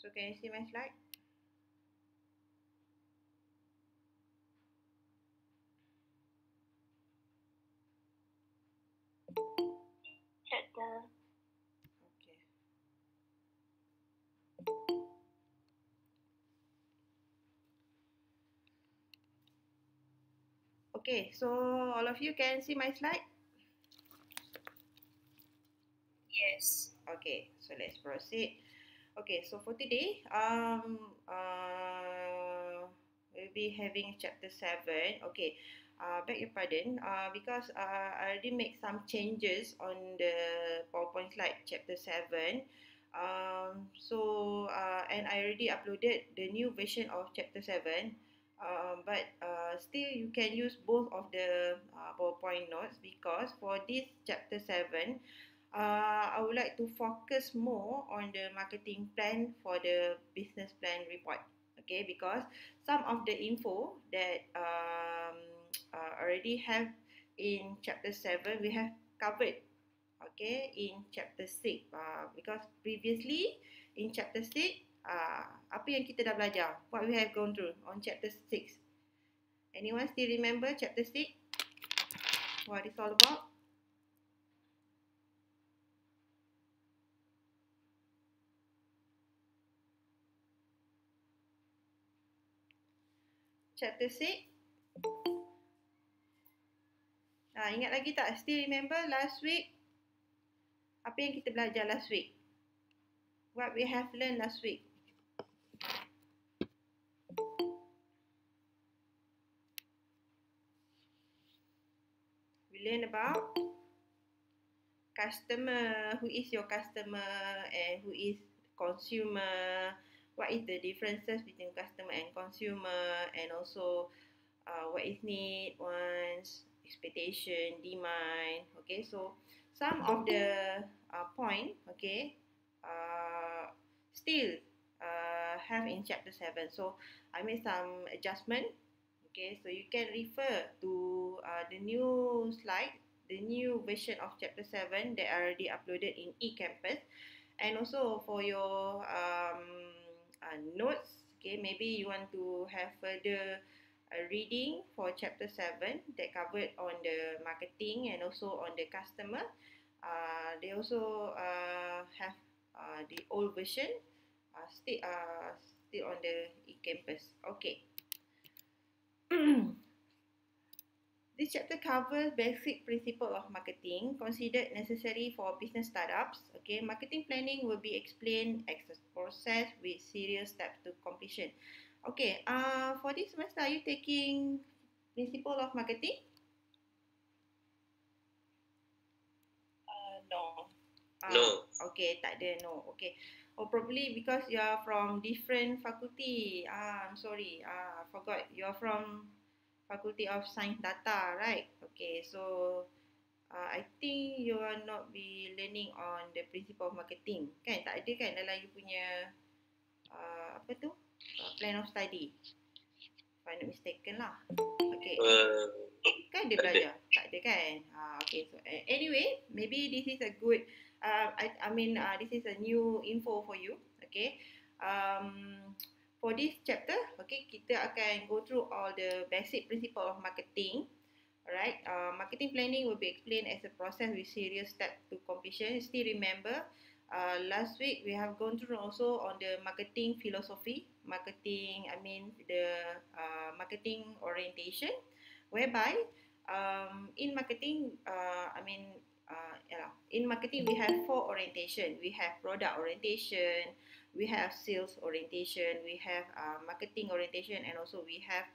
So can you see my slide? Okay. Okay, so all of you can see my slide? Yes. Okay, so let's proceed. Okay, so for today, we'll be having chapter 7. Okay, beg your pardon, because I already make some changes on the PowerPoint slide, chapter 7. And I already uploaded the new version of chapter 7. But still, you can use both of the PowerPoint notes because for this chapter 7, I would like to focus more on the marketing plan for the business plan report. Okay, because some of the info that already have in chapter 7 we have covered. Okay, in chapter 6. Because previously in chapter 6, apa yang kita dah belajar? What we have gone through on chapter 6? Anyone still remember chapter 6? What it's all about? Chapter 6. Ingat lagi tak? Still remember last week? Apa yang kita belajar last week? What we have learned last week? We learn about customer, who is your customer and who is consumer, what is the differences between customer and consumer, and also what is need, wants, expectation, demand. Okay, so some of the point, okay, still have in chapter 7. So I made some adjustment. Okay, so you can refer to the new slide, the new version of chapter 7 that are already uploaded in eCampus. And also for your notes, okay, maybe you want to have further reading for chapter 7 that covered on the marketing and also on the customer. They also have the old version still on the eCampus. Okay. This chapter covers basic principle of marketing considered necessary for business startups. Okay, marketing planning will be explained as a process with serious steps to completion. Okay, for this semester, are you taking principle of marketing? No. No. Okay, tak ada, no. Okay. Oh, probably because you are from different faculty. I'm sorry. I forgot. You're from Faculty of Science Data, right? Okay, so I think you will not be learning on the principle of marketing. Kan? Tak ada kan dalam you punya apa tu? Plan of study. If I'm not mistaken lah. Okay. Kan dia belajar? Tak ada kan? Okay, so anyway, maybe this is a good, this is a new info for you. Okay. For this chapter, okay, kita akan go through all the basic principle of marketing. Alright, marketing planning will be explained as a process with serious steps to completion. Still remember, last week we have gone through also on the marketing philosophy, the marketing orientation, whereby in marketing, in marketing we have 4 orientation. We have product orientation, we have sales orientation, we have marketing orientation, and also we have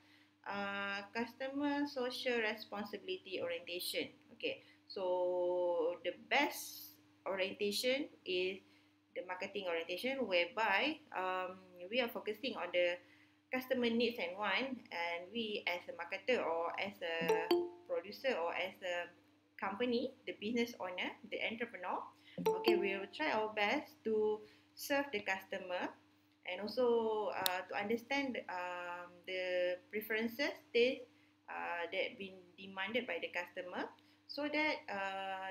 customer social responsibility orientation. Okay, so the best orientation is the marketing orientation, whereby we are focusing on the customer needs and want, and we as a marketer or as a producer or as a company, the business owner, the entrepreneur, okay, we will try our best to serve the customer and also to understand the preferences that been demanded by the customer, so that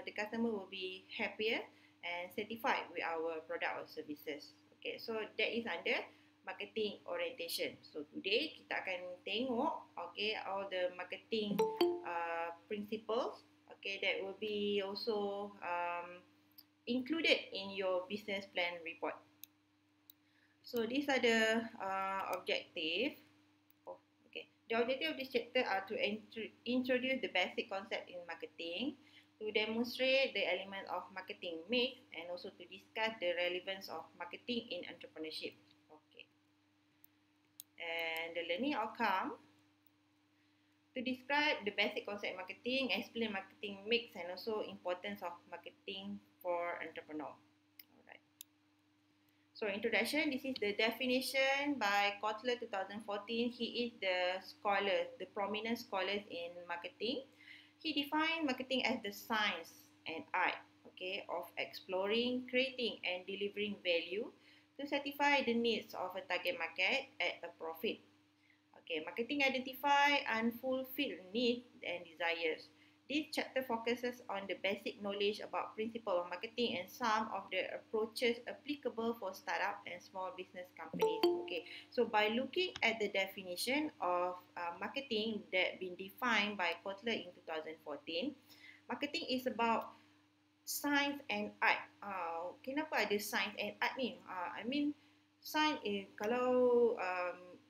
the customer will be happier and satisfied with our product or services. Okay, so that is under marketing orientation. So today kita akan tengok all the marketing principles that will be also included in your business plan report. So these are the objective. The objective of this chapter are to introduce the basic concept in marketing, to demonstrate the element of marketing mix, and also to discuss the relevance of marketing in entrepreneurship. Okay. And the learning outcome, to describe the basic concept marketing, explain marketing mix, and also importance of marketing for entrepreneur. Alright. So introduction, this is the definition by Kotler 2014. He is the scholar, the prominent scholars in marketing. He defined marketing as the science and art, of exploring, creating, and delivering value to satisfy the needs of a target market at a profit. Marketing identify unfulfilled needs and desires. This chapter focuses on the basic knowledge about principles of marketing and some of the approaches applicable for startup and small business companies. So by looking at the definition of marketing that been defined by Kotler in 2014, marketing is about science and art. Kenapa ada science and art ni? I mean, science is kalau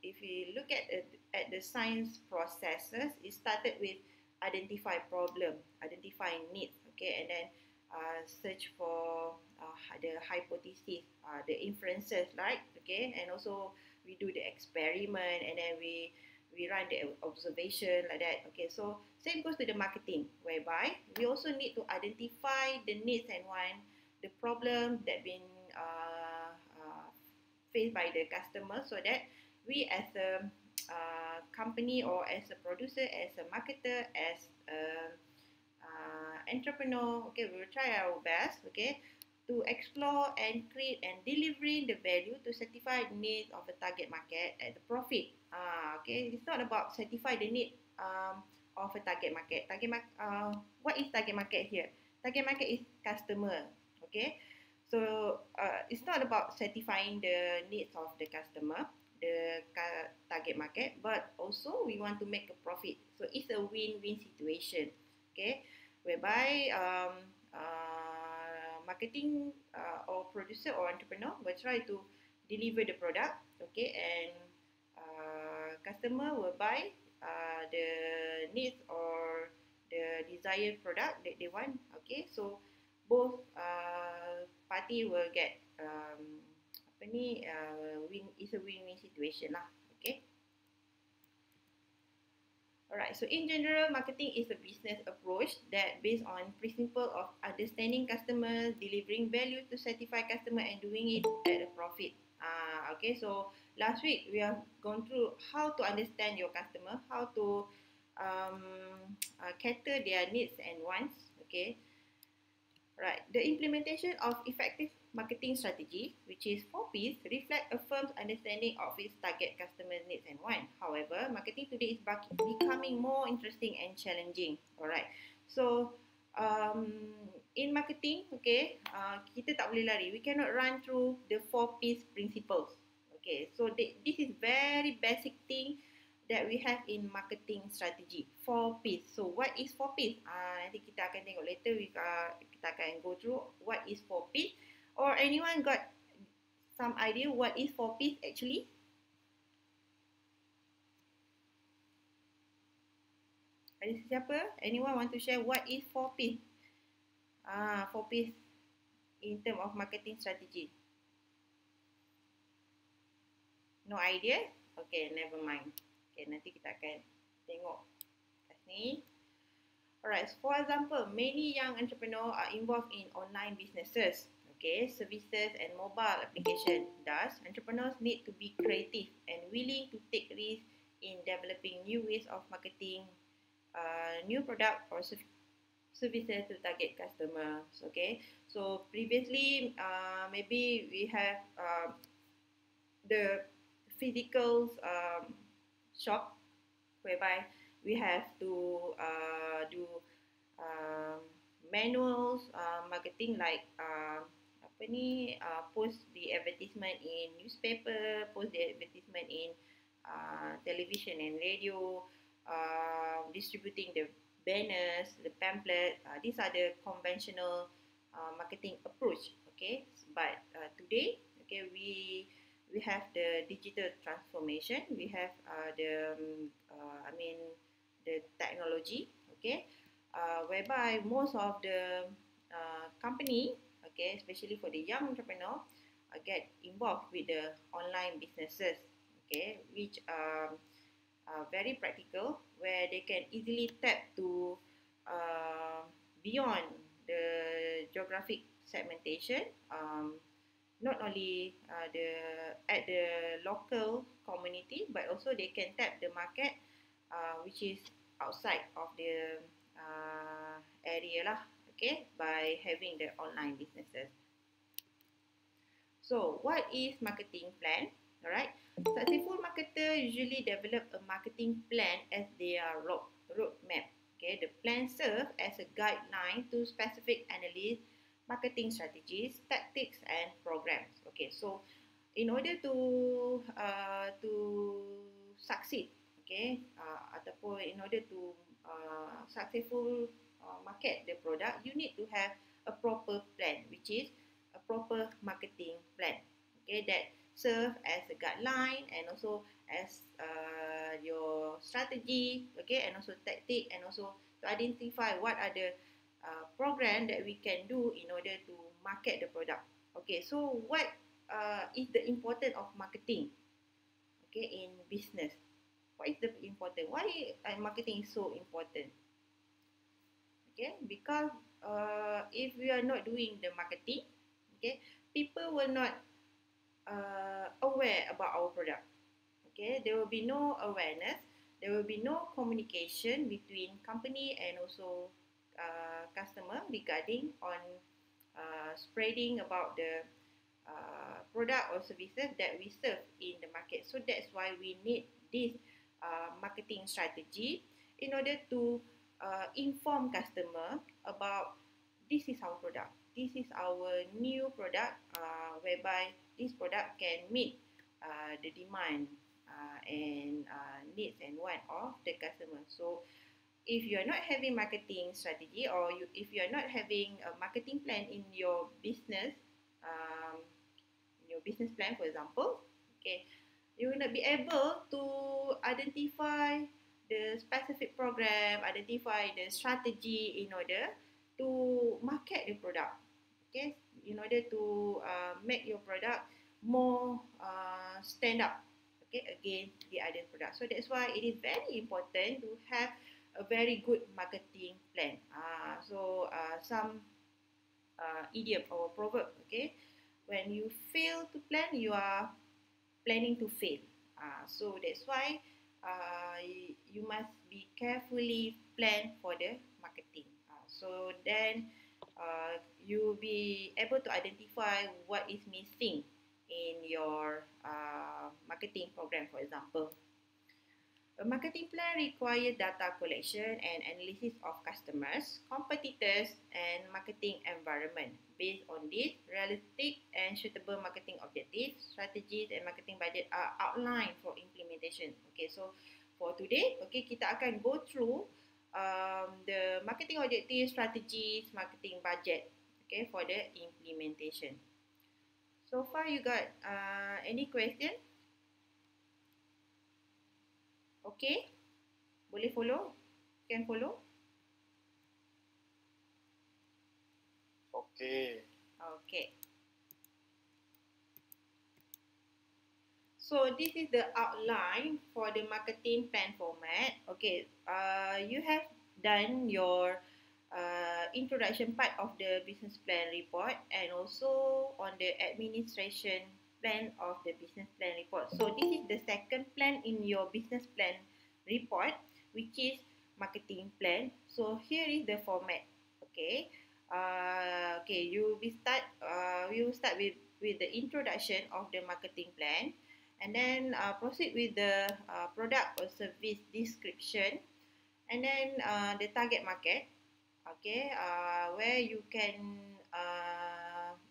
if we look at the science processes, it started with identify problem, identify needs, and then search for the hypothesis, the inferences, right? And also we do the experiment, and then we run the observation like that. So same goes to the marketing, whereby we also need to identify the needs and want, the problem that been faced by the customer, so that we as a company or as a producer, as a marketer, as a entrepreneur, we will try our best, to explore and create and delivering the value to satisfy the needs of the target market at the profit. It's not about satisfy the need of a target market. What is target market here? Target market is customer. So it's not about satisfying the needs of the customer, the target market, but also we want to make a profit. So it's a win-win situation, whereby marketing or producer or entrepreneur will try to deliver the product, and customer will buy the needs or the desired product that they want. So both party will get win, is a win-win situation lah. Alright, so in general, marketing is a business approach that based on principle of understanding customers, delivering value to satisfy customer, and doing it at a profit. So last week we have gone through how to understand your customer, how to cater their needs and wants. Right. The implementation of effective marketing strategy, which is 4Ps, reflect a firm's understanding of its target customer needs and wants. However, marketing today is becoming more interesting and challenging. Alright. So, in marketing, kita tak boleh lari. We cannot run through the 4Ps principles. So this is very basic thing that we have in marketing strategy. 4Ps. So what is 4Ps? Nanti kita akan tengok later. Kita akan go through what is 4Ps. Or anyone got some idea what is 4Ps actually? Ada siapa? Anyone want to share what is 4Ps? 4Ps in terms of marketing strategy. No idea? Never mind. Nanti kita akan tengok kat sini. Alright, for example, many young entrepreneurs are involved in online businesses, services and mobile application. Thus, entrepreneurs need to be creative and willing to take risks in developing new ways of marketing new product or services to target customers. So previously, maybe we have the physical shop, whereby we have to do manuals marketing, like post the advertisement in newspaper, post the advertisement in television and radio, distributing the banners, the pamphlet. These are the conventional marketing approach. Okay, but today, okay, we have the digital transformation. We have the technology. Okay, whereby most of the company, okay, especially for the young entrepreneur, get involved with the online businesses, okay, which are very practical, where they can easily tap to uh, beyond the geographic segmentation, not only at the local community, but also they can tap the market, which is outside of the area lah, okay, by having the online businesses. So, what is marketing plan? Alright, successful marketer usually develop a marketing plan as their roadmap. Okay, the plan serves as a guideline to specific analysis, marketing strategies, tactics, and programs. Okay, so in order to succeed, okay, ataupun in order to successful market the product, you need to have a proper plan, which is a proper marketing plan, okay, that serve as a guideline and also as your strategy, okay, and also tactic, and also to identify what are the program that we can do in order to market the product. Okay, so what is the importance of marketing, okay, in business? What is the important? Why marketing is so important? Okay, because if we are not doing the marketing, okay, people will not aware about our product. Okay, there will be no awareness, there will be no communication between company and also customer regarding on spreading about the product or services that we serve in the market. So that's why we need this marketing strategy in order to inform customer about this is our product. This is our new product, whereby this product can meet the demand and needs and want of the customer. So if you are not having marketing strategy, or if you are not having a marketing plan in your business, um, in your business plan, for example, okay, you will not be able to identify the specific program, identify the strategy in order to market the product. Okay, in order to make your product more stand up, okay, against the other product. So that's why it is very important to have a very good marketing plan. Some idiom or proverb, okay, when you fail to plan, you are planning to fail. So that's why you must be carefully plan for the marketing. So then you will be able to identify what is missing in your marketing program, for example. A marketing plan requires data collection and analysis of customers, competitors, and marketing environment. Based on this, realistic and suitable marketing objectives, strategies, and marketing budget are outlined for implementation. Okay, so for today, okay, kita akan go through the marketing objectives, strategies, marketing budget, okay, for the implementation. So far, you got any question? Okay, boleh follow? Can follow? Okay. Okay. So this is the outline for the marketing plan format. Okay, you have done your introduction part of the business plan report and also on the administration plan of the business plan report. So this is the second plan in your business plan report, which is marketing plan. So here is the format. Okay, okay. We will start with the introduction of the marketing plan, and then proceed with the product or service description, and then the target market, okay, where you can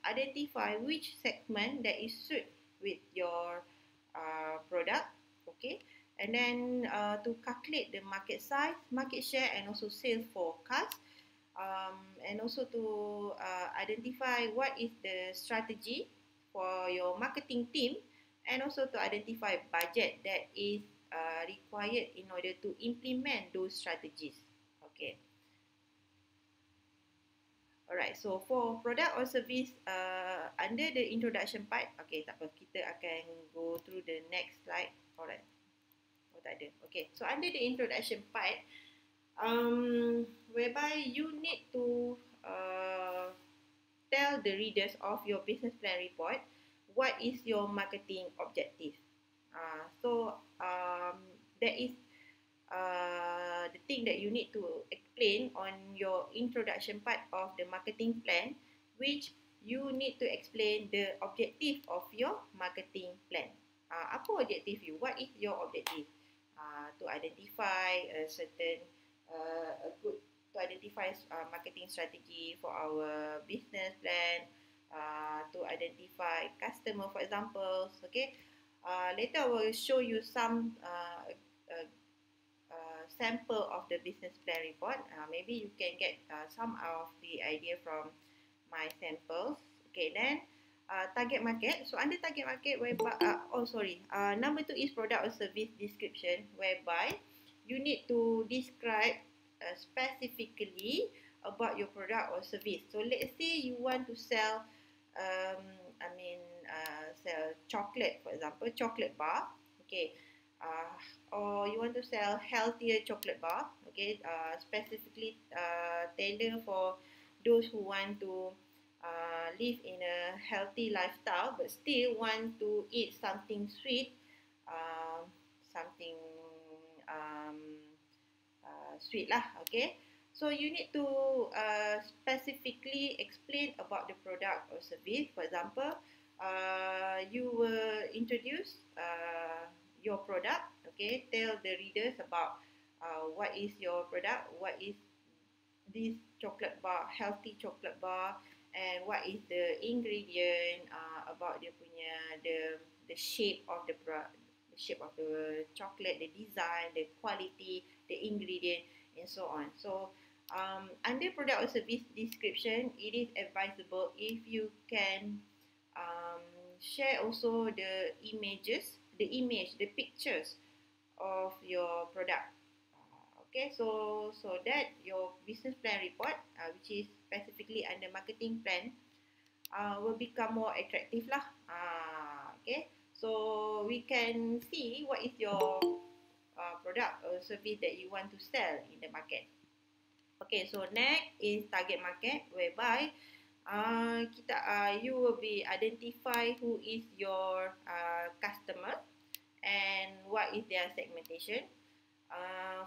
identify which segment that is suit with your product, okay, and then to calculate the market size, market share, and also sales forecast, and also to identify what is the strategy for your marketing team, and also to identify budget that is required in order to implement those strategies. Okay. Alright, so for product or service under the introduction part, okay, tak apa, kita akan go through the next slide. Alright, oh tak ada. Okay, so under the introduction part, whereby you need to tell the readers of your business plan report what is your marketing objective. So that is the thing that you need to explain on your introduction part of the marketing plan, which you need to explain the objective of your marketing plan. Apa objektif you? What is your objective? To identify a certain a good to identify marketing strategy for our business plan, to identify customer, for example. Okay, later I will show you some sample of the business plan report. Maybe you can get some of the idea from my samples. Okay, then target market. So under target market, whereby number 2 is product or service description, whereby you need to describe specifically about your product or service. So let's say you want to sell, sell chocolate, for example, chocolate bar. Okay, or you want to sell healthier chocolate bar, okay, specifically tailor for those who want to live in a healthy lifestyle but still want to eat something sweet, something um, sweet lah, okay. So you need to specifically explain about the product or service. For example, you will introduce your product, okay, tell the readers about what is your product, what is this chocolate bar, healthy chocolate bar, and what is the ingredient, about dia punya the shape of the the shape of the chocolate, the design, the quality, the ingredient, and so on. So under product or service description, it is advisable if you can share also the images, the pictures of your product. Okay, so that your business plan report, which is specifically under marketing plan, will become more attractive lah. Okay, so we can see what is your product or service that you want to sell in the market. Okay, so next is target market, whereby you will be identify who is your customer and what is their segmentation.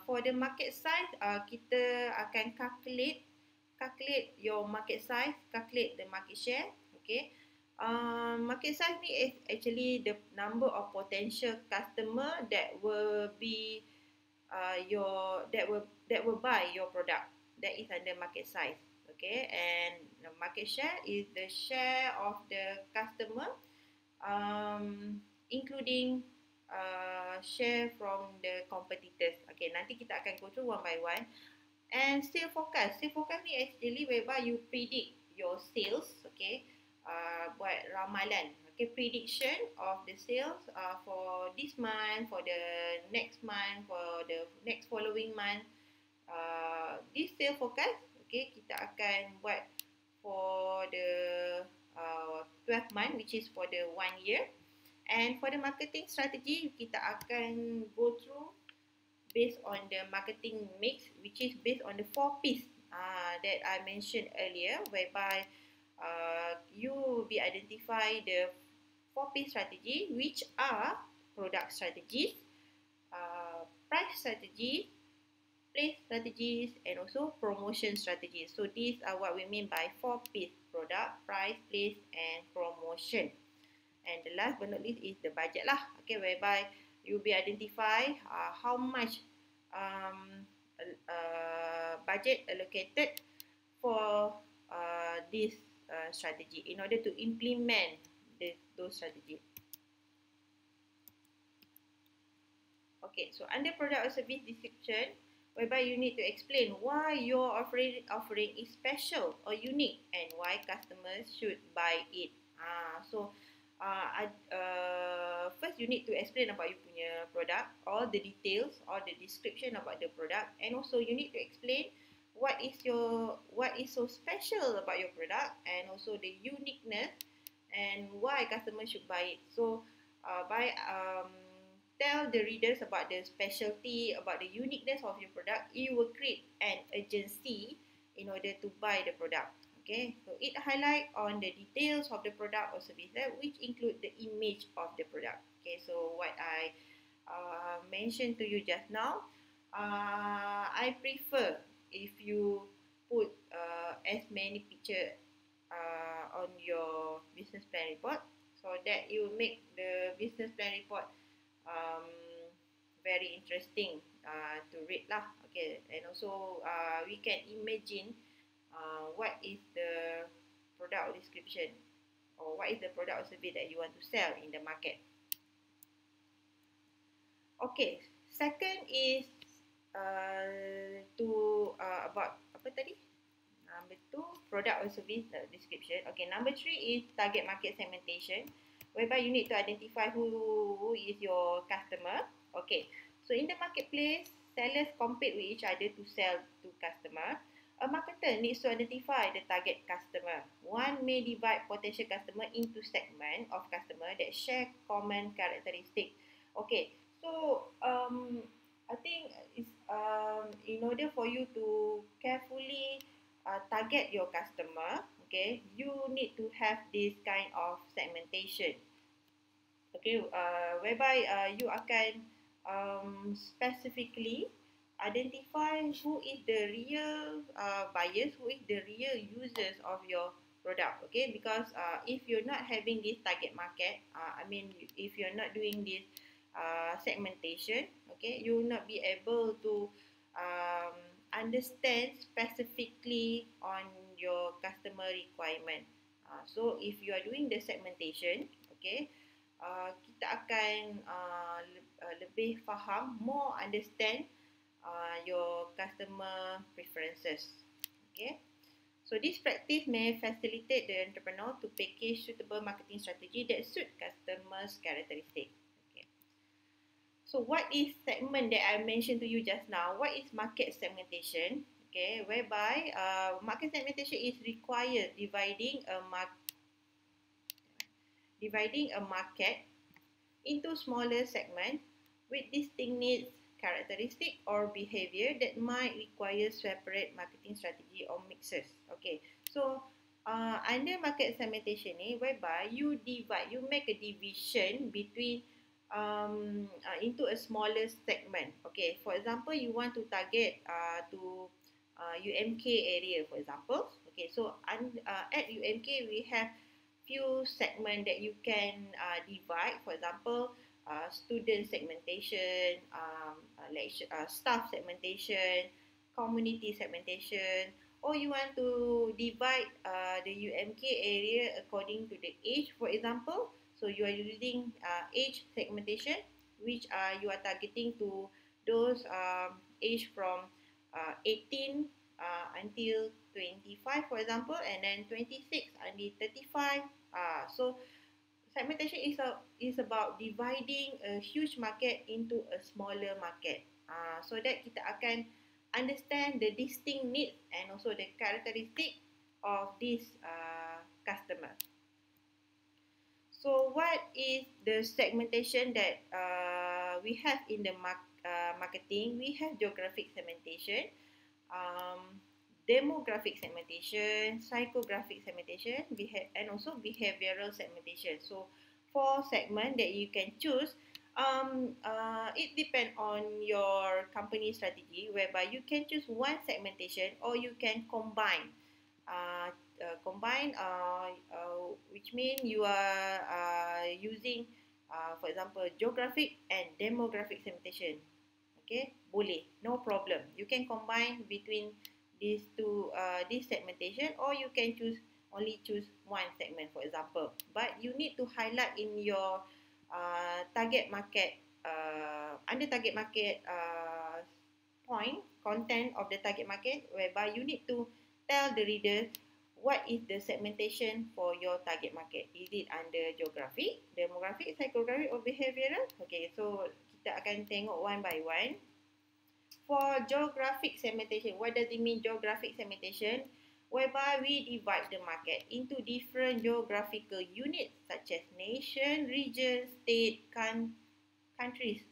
For the market size, kita akan calculate your market size, calculate the market share. Okay, market size ni is actually the number of potential customer that will be that will buy your product. That is under market size. Okay, and the market share is the share of the customer, including share from the competitors. Okay, nanti kita akan go through one by one. And sales forecast. Sales forecast ni actually whereby you predict your sales. Okay, buat ramalan. Okay, prediction of the sales for this month, for the next month, for the next following month. This sales forecast, okay, kita akan buat for the 12 month, which is for the 1 year. And for the marketing strategy, kita akan go through based on the marketing mix, which is based on the 4 P's that I mentioned earlier, whereby you will be identify the 4 P strategy, which are product strategies, price strategy, place strategies, and also promotion strategies. So these are what we mean by 4 P's: product, price, place, and promotion. And the last but not least is the budget lah. Okay, whereby you will be identify how much budget allocated for this strategy in order to implement those strategies. Okay, so under product or service description, whereby you need to explain why your offering is special or unique and why customers should buy it. First you need to explain about your punya product, all the details or the description about the product, and also you need to explain what is so special about your product, and also the uniqueness and why customers should buy it. So by tell the readers about the specialty, about the uniqueness of your product, you will create an urgency in order to buy the product. Okay, so it highlight on the details of the product or service, which include the image of the product. Okay, so what I mentioned to you just now, I prefer if you put as many picture on your business plan report, so that it will make the business plan report um, very interesting to read lah. Okay, and also we can imagine what is the product description or what is the product or service that you want to sell in the market. Okay, second is to about apa tadi? Number 2, product or service description. Okay, number 3 is target market segmentation, whereby you need to identify who is your customer. Okay, so in the marketplace, sellers compete with each other to sell to customer. A marketer needs to identify the target customer. One may divide potential customer into segment of customer that share common characteristic. Okay, so I think it's in order for you to carefully target your customer, okay, you need to have this kind of segmentation. Okay, whereby you akan specifically identify who is the real buyers, who is the real users of your product. Okay, because if you're not having this target market, if you're not doing this segmentation, okay, you will not be able to um, understand specifically on your customer requirement. So if you are doing the segmentation, okay, kita akan lebih faham, more understand your customer preferences. Okay, so this practice may facilitate the entrepreneur to package suitable marketing strategy that suit customers' characteristics. Okay, so what is segment that I mentioned to you just now? What is market segmentation? Okay, whereby market segmentation is required dividing a market into smaller segments with distinct needs, characteristic or behavior that might require separate marketing strategy or mixes. Okay, so under market segmentation ni, whereby you make a division between into a smaller segment. Okay, for example, you want to target to UMK area, for example. Okay, so at UMK we have few segment that you can divide. For example, student segmentation, staff segmentation, community segmentation, or you want to divide the UMK area according to the age, for example. So you are using age segmentation, which you are targeting to those age from 18 until 25, for example, and then 26 until 35. So segmentation is about dividing a huge market into a smaller market, so that kita akan understand the distinct needs and also the characteristic of this customer. So what is the segmentation that we have in the marketing? We have geographic segmentation, demographic segmentation, psychographic segmentation, and also behavioral segmentation. So 4 segments that you can choose. It depends on your company strategy, whereby you can choose one segmentation or you can combine. Which means you are using, for example, geographic and demographic segmentation. Okay, boleh, no problem. You can combine between these two, this segmentation, or you can choose only choose one segment, for example. But you need to highlight in your target market, under target market point, content of the target market, whereby you need to tell the readers what is the segmentation for your target market. Is it under geographic, demographic, psychographic or behavioral? Okay, so kita akan tengok one by one. For geographic segmentation, what does it mean geographic segmentation? Whereby we divide the market into different geographical units such as nation, region, state, countries,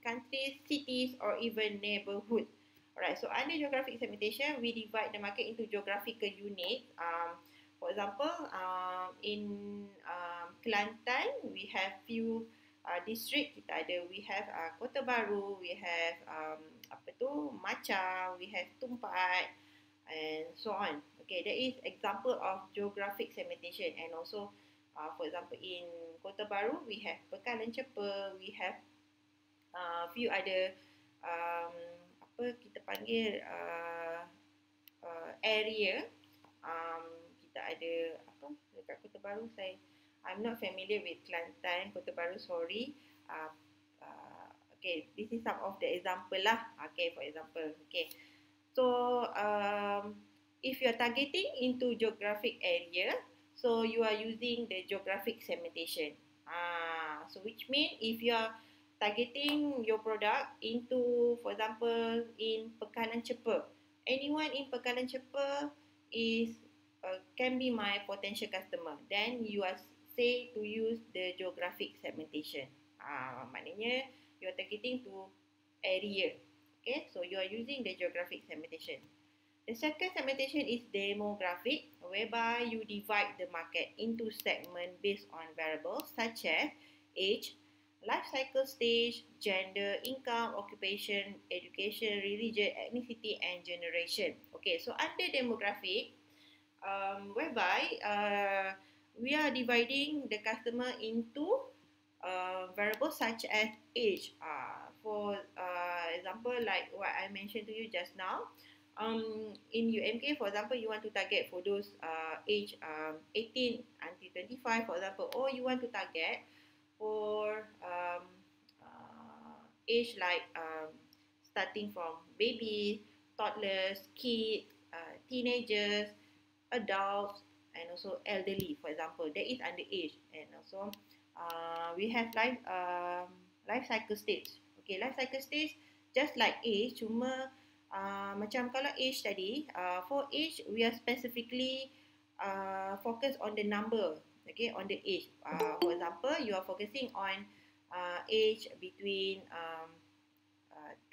countries, cities, or even neighborhood. Alright, so under geographic segmentation, we divide the market into geographical units. For example, in Kelantan, we have few district. We have Kota Baru, we have Macha, we have Tumpat, and so on. Okay, that is example of geographic segmentation. And also, for example, in Kota Baru, we have Bekalan Cepa, we have few other kita panggil area. Kita ada dekat Kota Baru. I'm not familiar with Kelantan, Kota Baru, sorry. Okay, this is some of the example lah. Okay, for example. Okay, so if you are targeting into geographic area, so you are using the geographic segmentation. So which means if you are targeting your product into, for example, in Pekalan Cepa, anyone in Pekalan Cepa is can be my potential customer. Then you are say to use the geographic segmentation. Maknanya you are targeting to area. Okay, so you are using the geographic segmentation. The second segmentation is demographic, whereby you divide the market into segments based on variables such as age, life cycle stage, gender, income, occupation, education, religion, ethnicity, and generation. Okay, so under demographic, whereby we are dividing the customer into variables such as age. For example, like what I mentioned to you just now, in UMK, for example, you want to target for those age 18 until 25, for example, or you want to target for age like starting from babies, toddlers, kids, teenagers, adults, and also elderly, for example. That is under age. And also we have life cycle stage. Okay, life cycle stage just like age, cuma macam kalau age tadi, for age we are specifically focus on the number, okay, on the age. For example, you are focusing on age between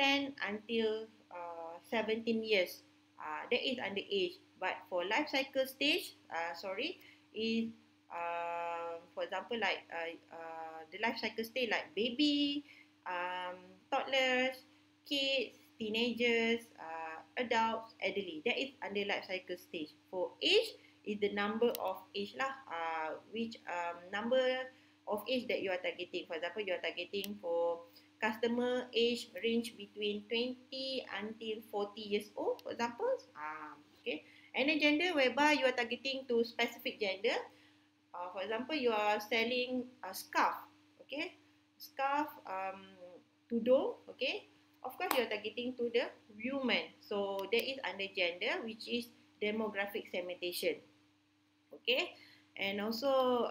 10 until 17 years. That is under age. But for life cycle stage, is for example like the life cycle stage like baby, toddlers, kids, teenagers, adults, elderly. That is under life cycle stage. For age is the number of age lah, which number of age that you are targeting. For example, you are targeting for customer age range between 20 until 40 years old, for example. Okay. And then gender, whereby you are targeting to specific gender. For example, you are selling a scarf, okay, scarf, tudung, okay. Of course, you are targeting to the women. So that is under gender, which is demographic segmentation. Okay, and also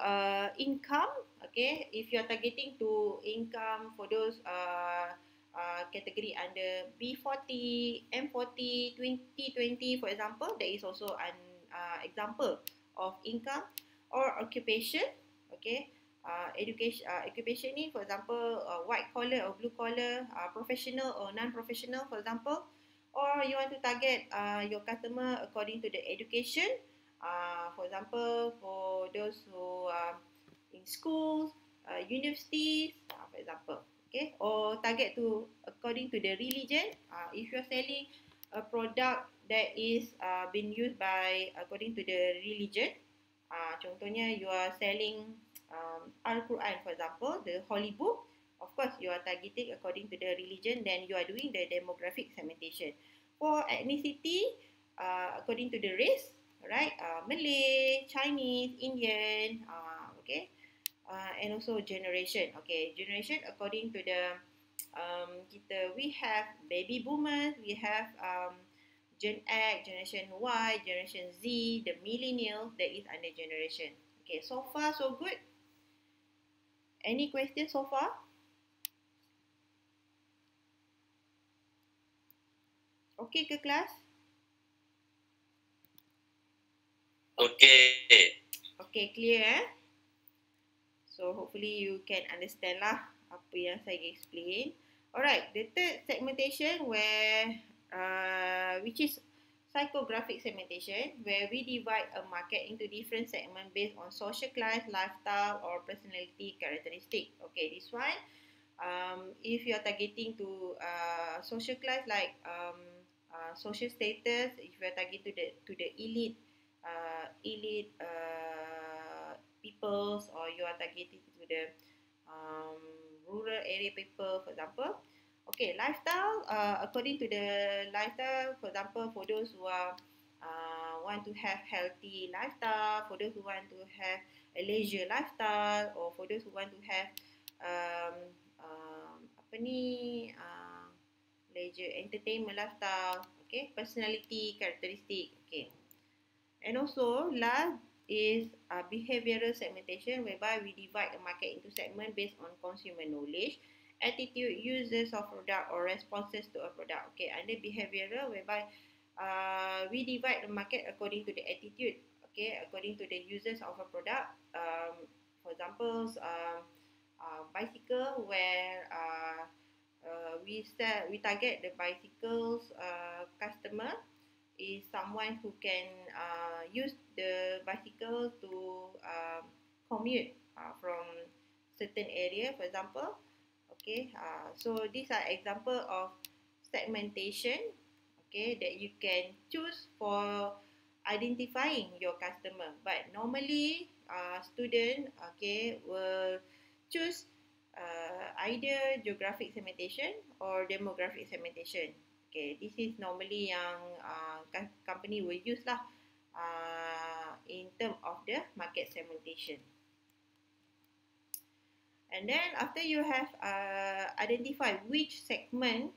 income. Okay, if you are targeting to income for those category under B40, M40, 2020, for example, that is also an example of income. Or occupation. Okay, occupation ni, for example, white collar or blue collar, professional or non-professional, for example. Or you want to target your customer according to the education. For example, for those who are in schools, universities, for example. Okay, or target to according to the religion. If you are selling a product that is being used by according to the religion. Contohnya, you are selling Al-Quran, for example, the holy book. Of course, you are targeting according to the religion, then you are doing the demographic segmentation. For ethnicity, according to the race, right? Malay, Chinese, Indian, okay, and also generation. Okay, generation according to the we have baby boomers, we have Gen X, Generation Y, Generation Z, the millennials that is under generation. Okay, so far so good. Any questions so far? Okay ke kelas? Okay. Okay, clear eh? So hopefully you can understand lah apa yang saya explain. Alright, the third segmentation which is psychographic segmentation, where we divide a market into different segments based on social class, lifestyle, or personality characteristic. Okay, this one, if you are targeting to social class like social status, if you are targeting to the elite peoples, or you are targeting to the um, rural area people, for example. Okay, lifestyle, according to the lifestyle, for example, for those who are want to have healthy lifestyle, for those who want to have a leisure lifestyle, or for those who want to have um, apa ni, leisure entertainment lifestyle, okay, personality characteristic, okay. And also, last is behavioral segmentation, whereby we divide the market into segments based on consumer knowledge, attitude, users of product, or responses to a product. Okay, under behavioral, whereby we divide the market according to the attitude. Okay, according to the users of a product. For example, bicycle, where we target the bicycles customer is someone who can use the bicycle to commute from certain area, for example. Okay, so these are example of segmentation, okay, that you can choose for identifying your customer. But normally, student, okay, will choose either geographic segmentation or demographic segmentation. Okay, this is normally yang company will use lah in term of the market segmentation. And then after you have identified which segment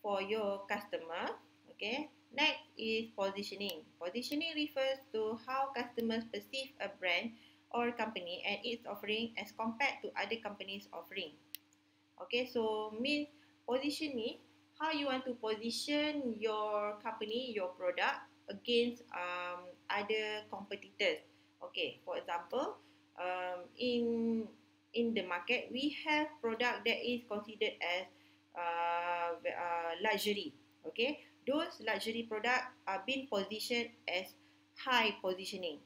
for your customer, okay, next is positioning. Positioning refers to how customers perceive a brand or company and its offering as compared to other companies' offering. Okay, so means positioning, how you want to position your company, your product against other competitors. Okay, for example, in the market, we have product that is considered as luxury. Okay, those luxury product are being positioned as high positioning.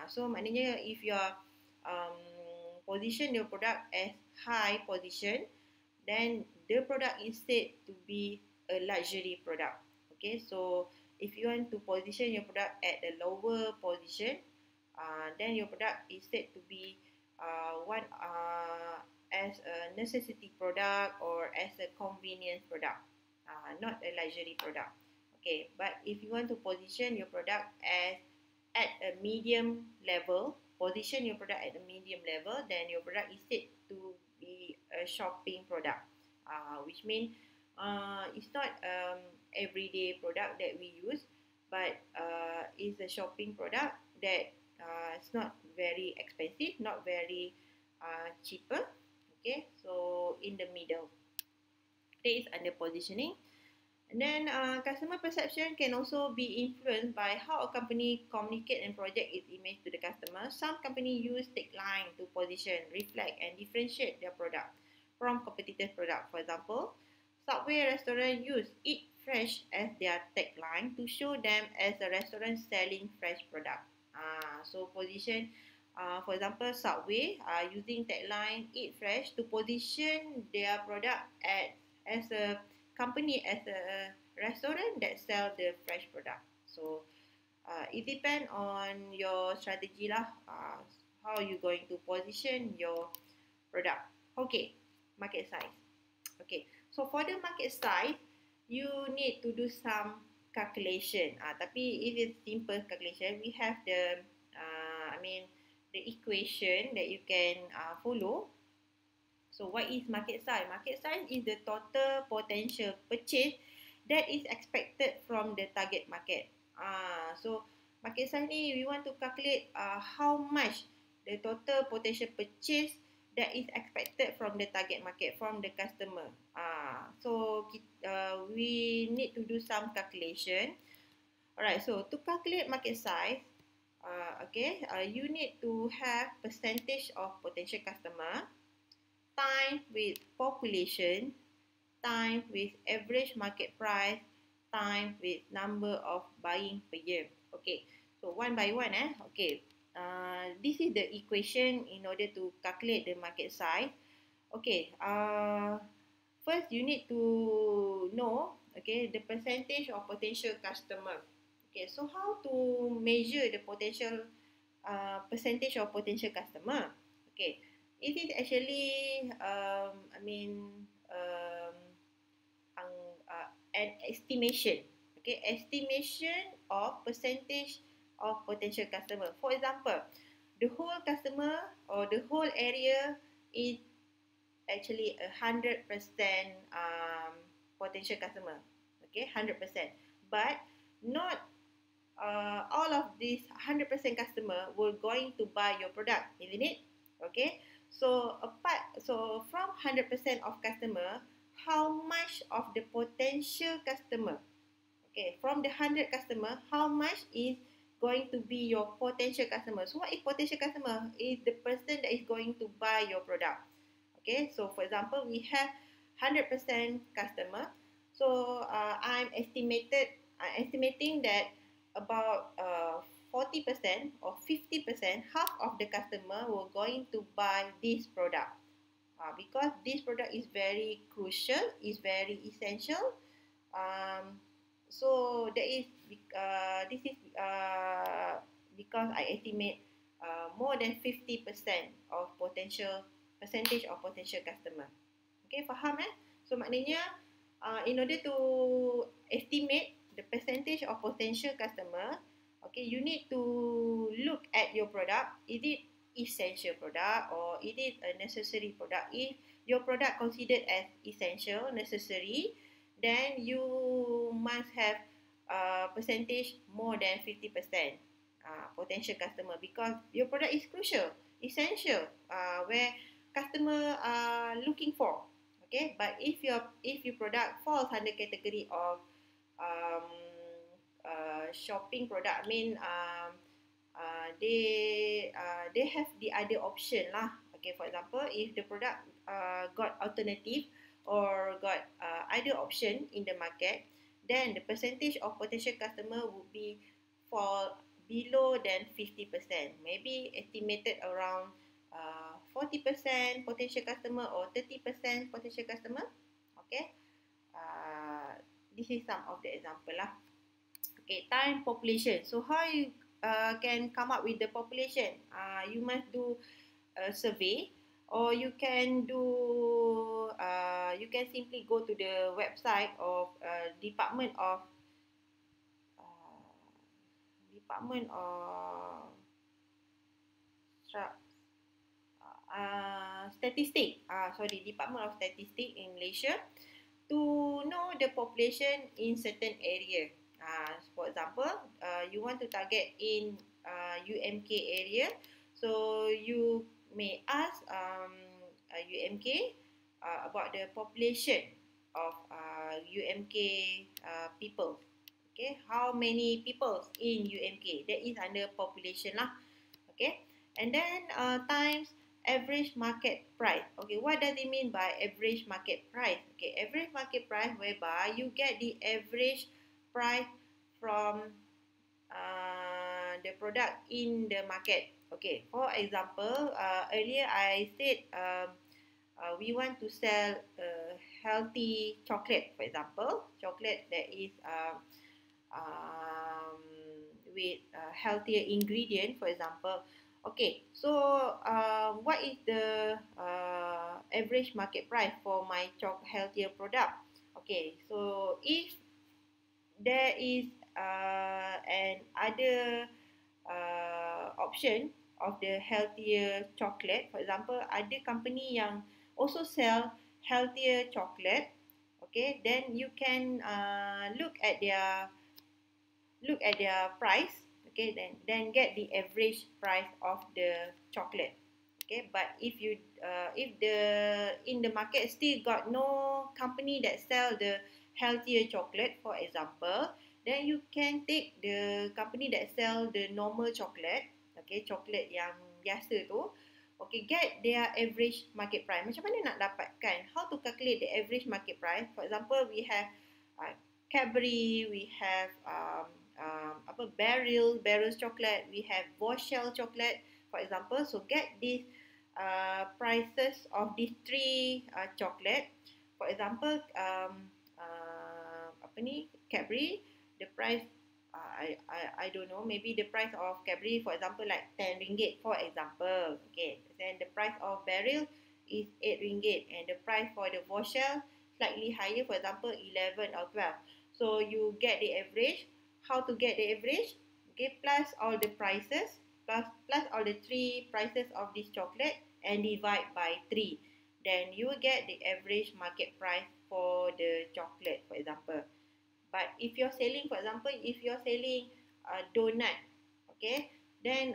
So maknanya if you are position your product as high position, then the product is said to be a luxury product. Okay, so if you want to position your product at a lower position, then your product is said to be one as a necessity product or as a convenience product, not a luxury product. Okay, but if you want to position your product as at a medium level, position your product at a medium level, then your product is said to be a shopping product, which means it's not everyday product that we use, but it's a shopping product that it's not very expensive, not very cheaper. Okay, so in the middle, that is under positioning. And then customer perception can also be influenced by how a company communicate and project its image to the customer. Some companies use tagline to position, reflect, and differentiate their product from competitors' product. For example, Subway restaurant use "Eat Fresh" as their tagline to show them as a restaurant selling fresh product. So position, for example, Subway using tagline "Eat Fresh" to position their product as a company, as a restaurant that sell the fresh product. So it depends on your strategy lah, how you going to position your product. Okay, market size. Okay, so for the market size, you need to do some calculation. Tapi if it's simple calculation, we have the the equation that you can follow. So what is market size? Market size is the total potential purchase that is expected from the target market. So market size ni we want to calculate how much the total potential purchase that is expected from the target market, from the customer. So we need to do some calculation. Alright, so to calculate market size, you need to have percentage of potential customer, time with population, time with average market price, time with number of buying per year. Okay, so one by one. Okay, this is the equation in order to calculate the market size. Okay, first you need to know, okay, the percentage of potential customer. Okay, so how to measure the potential percentage of potential customer? Okay, it is actually ang, an estimation. Okay, estimation of percentage of potential customer. For example, the whole customer or the whole area is actually 100% potential customer. Okay, 100%. But not all of these 100% customer will going to buy your product, isn't it? Okay, so from 100% of customer, how much of the potential customer, okay, from the 100 customer, how much is going to be your potential customer? So what is potential customer? Is the person that is going to buy your product. Okay, so for example, we have 100% customer. So I'm estimating that about 40% or 50%, half of the customer were going to buy this product. Because this product is very crucial, is very essential. So that is this is because I estimate more than 50% of potential percentage of potential customer. Okay, faham So maknanya in order to estimate the percentage of potential customer, okay, you need to look at your product. Is it essential product or is it a necessary product? If your product considered as essential, necessary, then you must have percentage more than 50% potential customer, because your product is crucial, essential, where customer are looking for. Okay, but if your product falls under category of shopping product, I mean they have the other option lah. Okay, for example, if the product got alternative or got other option in the market, then the percentage of potential customer would be fall below than 50%. Maybe estimated around 40% potential customer or 30% potential customer. Okay, this is some of the example lah. Okay, time, population. So how you can come up with the population? You must do a survey, or you can do you can simply go to the website of Department of Statistic. Department of Statistic in Malaysia, to know the population in certain area. For example, you want to target in UMK area, so you may ask UMK about the population of UMK people. Okay, how many people in UMK? That is under population lah. Okay, and then times average market price. Okay, what does it mean by average market price? Okay, average market price whereby you get the average price from the product in the market. Okay, for example, earlier I said we want to sell healthy chocolate, for example, chocolate that is with healthier ingredient, for example. Okay, so what is the average market price for my healthier product? Okay, so if there is an other option of the healthier chocolate. For example, ada company yang also sell healthier chocolate. Okay, then you can look at their price. Okay, then get the average price of the chocolate. Okay, but if the in the market still got no company that sell the healthier chocolate, for example, then you can take the company that sell the normal chocolate. Okay, chocolate yang biasa tu. Okay, get their average market price. Macam mana nak dapatkan? How to calculate the average market price? For example, we have uh, Cadbury, we have barrels chocolate, we have Boschel chocolate, for example. So get these prices of these three chocolate. For example, Cadbury, the price I don't know, maybe the price of Cadbury, for example, like 10 ringgit, for example. Okay, then the price of barrel is 8 ringgit, and the price for the Boschel slightly higher, for example, 11 or 12. So you get the average. How to get the average? Okay, plus all the prices, plus all the three prices of this chocolate, and divide by 3. Then you will get the average market price for the chocolate, for example. But if you're selling, for example, if you're selling donut, okay, then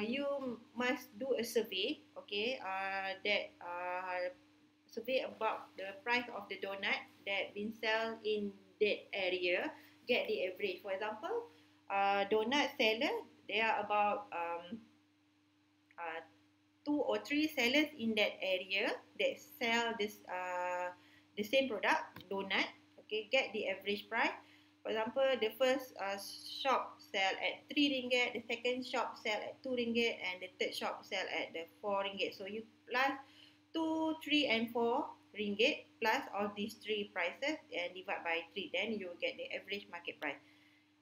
you must do a survey, okay, survey about the price of the donut that been sold in that area, get the average. For example, donut seller, there are about uh, 2 or 3 sellers in that area that sell the same product, donut. Okay, get the average price. For example, the first shop sell at 3 ringgit, the second shop sell at 2 ringgit, and the third shop sell at the 4 ringgit. So you plus 2, 3, and 4 ringgit plus all these three prices and divide by 3. Then you will get the average market price.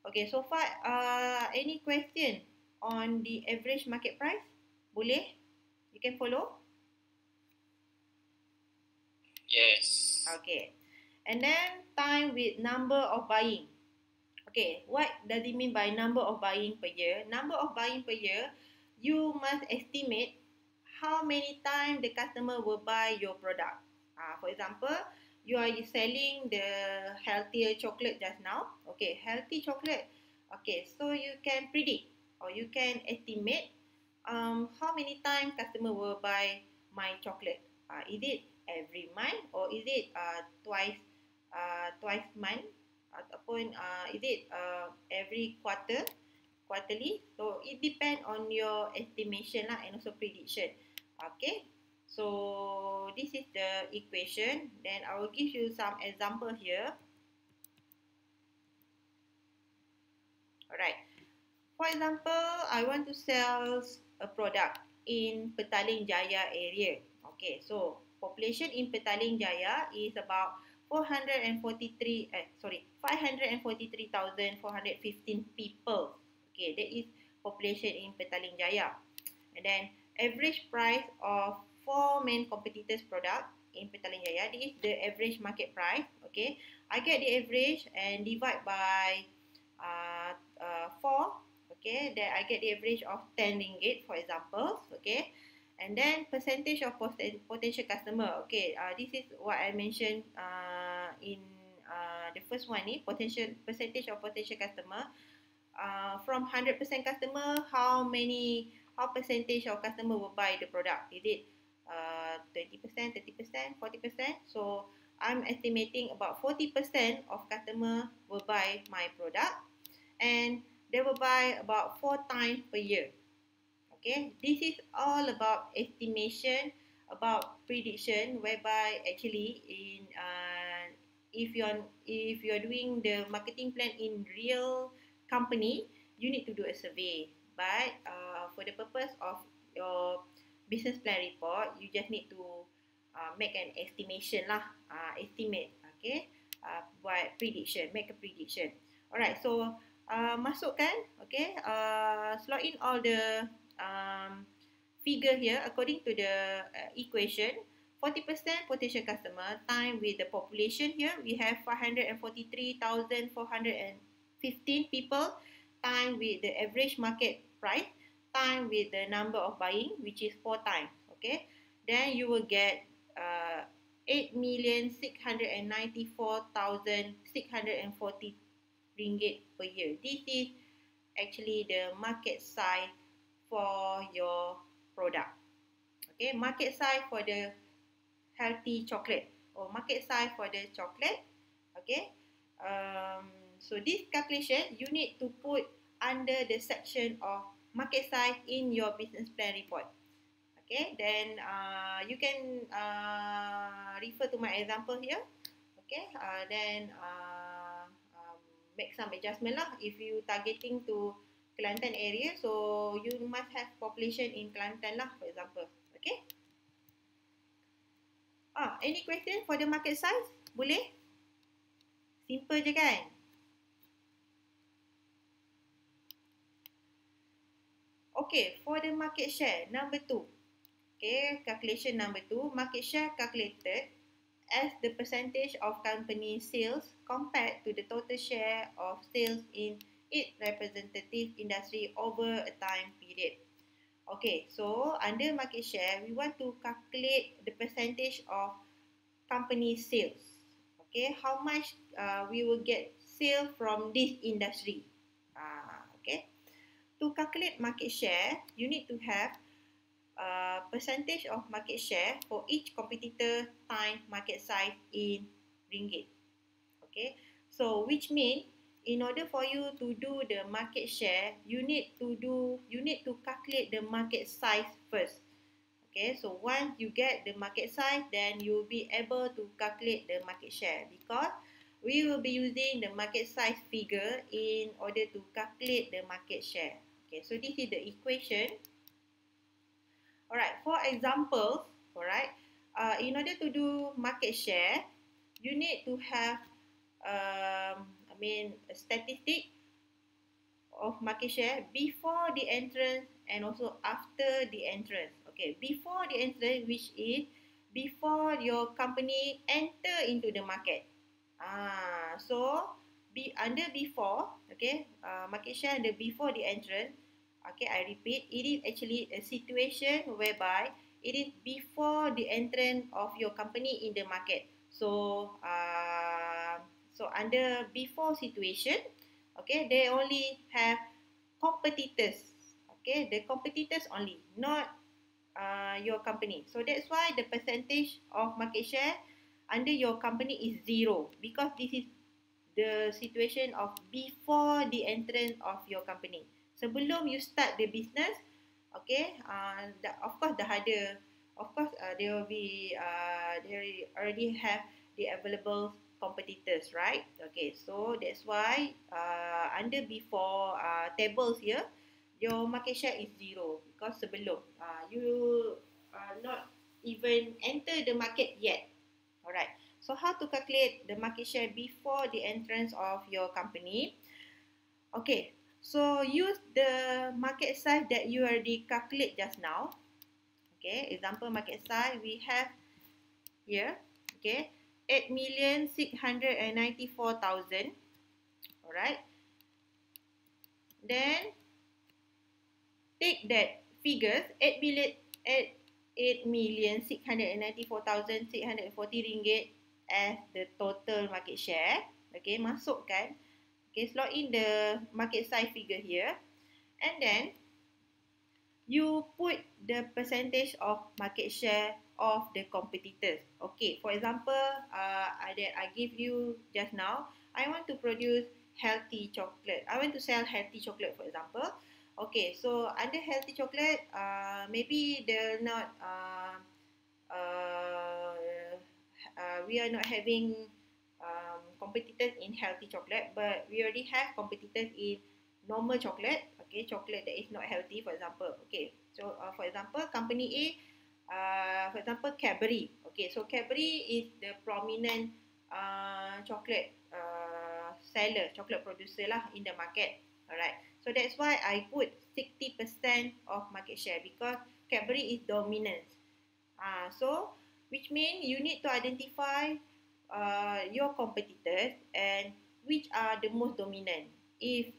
Okay, so far, any question on the average market price? Boleh? You can follow? Yes. Okay. And then time with number of buying. Okay, what does it mean by number of buying per year? Number of buying per year, you must estimate how many times the customer will buy your product. For example, you are selling the healthier chocolate just now. Okay, healthy chocolate. Okay, so you can predict or you can estimate how many times customer will buy my chocolate. Is it every month or is it twice month ataupun is it every quarterly? So it depends on your estimation lah and also prediction. Okay, so this is the equation. Then I will give you some example here. Alright, for example, I want to sell a product in Petaling Jaya area. Okay, so population in Petaling Jaya is about 543,415 people. Okay, that is population in Petaling Jaya. And then average price of 4 main competitors product in Petaling Jaya. This is the average market price. Okay, I get the average and divide by 4. Okay, then I get the average of 10 ringgit, for example. Okay, and then percentage of potential customer. Okay, this is what I mentioned in the first one ni, percentage of potential customer. From 100% customer, how percentage of customer will buy the product? Is it 20%, 30%, 40%? So I'm estimating about 40% of customer will buy my product, and they will buy about 4 times per year. Okay, this is all about estimation, about prediction, whereby actually in if you're doing the marketing plan in real company, you need to do a survey. But for the purpose of your business plan report, you just need to make an estimation lah, estimate. Okay, buat prediction, make a prediction. Alright, so masukkan, okay, slot in all the figure here according to the equation. 40% potential customer time with the population here. We have 543,415 people time with the average market price time with the number of buying, which is 4 times. Okay, then you will get 8,694,640 ringgit per year. This is actually the market size for your product. Okay, market size for the healthy chocolate or market size for the chocolate. Okay, so this calculation you need to put under the section of market size in your business plan report. Okay, then you can refer to my example here. Okay, then make some adjustment lah if you targeting to Kelantan area, so you must have population in Kelantan lah, for example. Okay. Any question for the market size? Boleh? Simple je kan? Okay, for the market share, number 2. Okay, calculation number 2, market share calculated as the percentage of company sales compared to the total share of sales in its representative industry over a time period. Okay, so under market share, we want to calculate the percentage of company sales. Okay, how much we will get sale from this industry. Okay, to calculate market share, you need to have percentage of market share for each competitor times market size in ringgit. Okay, so which means in order for you to do the market share, you need to calculate the market size first. Okay, so once you get the market size, then you will be able to calculate the market share, because we will be using the market size figure in order to calculate the market share. Okay, so this is the equation. Alright, for examples, alright, in order to do market share, you need to have a statistic of market share before the entrance and also after the entrance. Okay, before the entrance, which is before your company enter into the market. So under before, okay, market share under before the entrance. Okay, I repeat, it is actually a situation whereby it is before the entrance of your company in the market. So, so under before situation, okay, they only have competitors. Okay, the competitors only, not your company. So that's why the percentage of market share under your company is 0, because this is the situation of before the entrance of your company. Sebelum you start the business, okay, of course they will be they already have the available competitors, right? Okay, so that's why under before tables here, your market share is 0, because sebelum you not even enter the market yet. Alright, so how to calculate the market share before the entrance of your company? Okay, so use the market size that you already calculate just now. Okay, example market size we have here. Okay, 8,694,000. Alright, then take that figures 8,694,640 ringgit as the total market share. Okay, masukkan. Okay, slot in the market size figure here, and then you put the percentage of market share of the competitors. Okay, for example, that I give you just now, I want to produce healthy chocolate. I want to sell healthy chocolate, for example. Okay, so under healthy chocolate, maybe they're not, we are not having competitors in healthy chocolate, but we already have competitors in normal chocolate. Okay, chocolate that is not healthy, for example. Okay, so for example, company A, for example, Cadbury. Okay, so Cadbury is the prominent chocolate seller, chocolate producer lah in the market. Alright, so that's why I put 60% of market share, because Cadbury is dominant. So which means you need to identify your competitors and which are the most dominant. If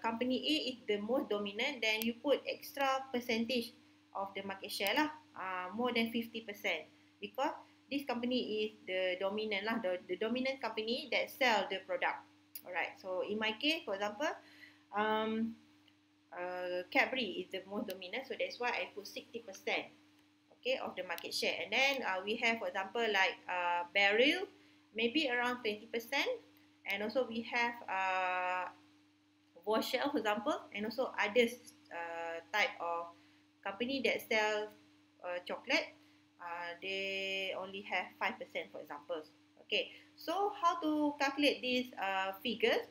company A is the most dominant, then you put extra percentage of the market share lah, more than 50%, because this company is the dominant lah, the dominant company that sell the product. Alright, so in my case, for example, Cadbury is the most dominant, so that's why I put 60%, okay, of the market share. And then we have, for example, like Beryl, maybe around 20%, and also we have Voshell, for example, and also others type of company that sell chocolate. They only have 5%, for example. Okay, so how to calculate these figures?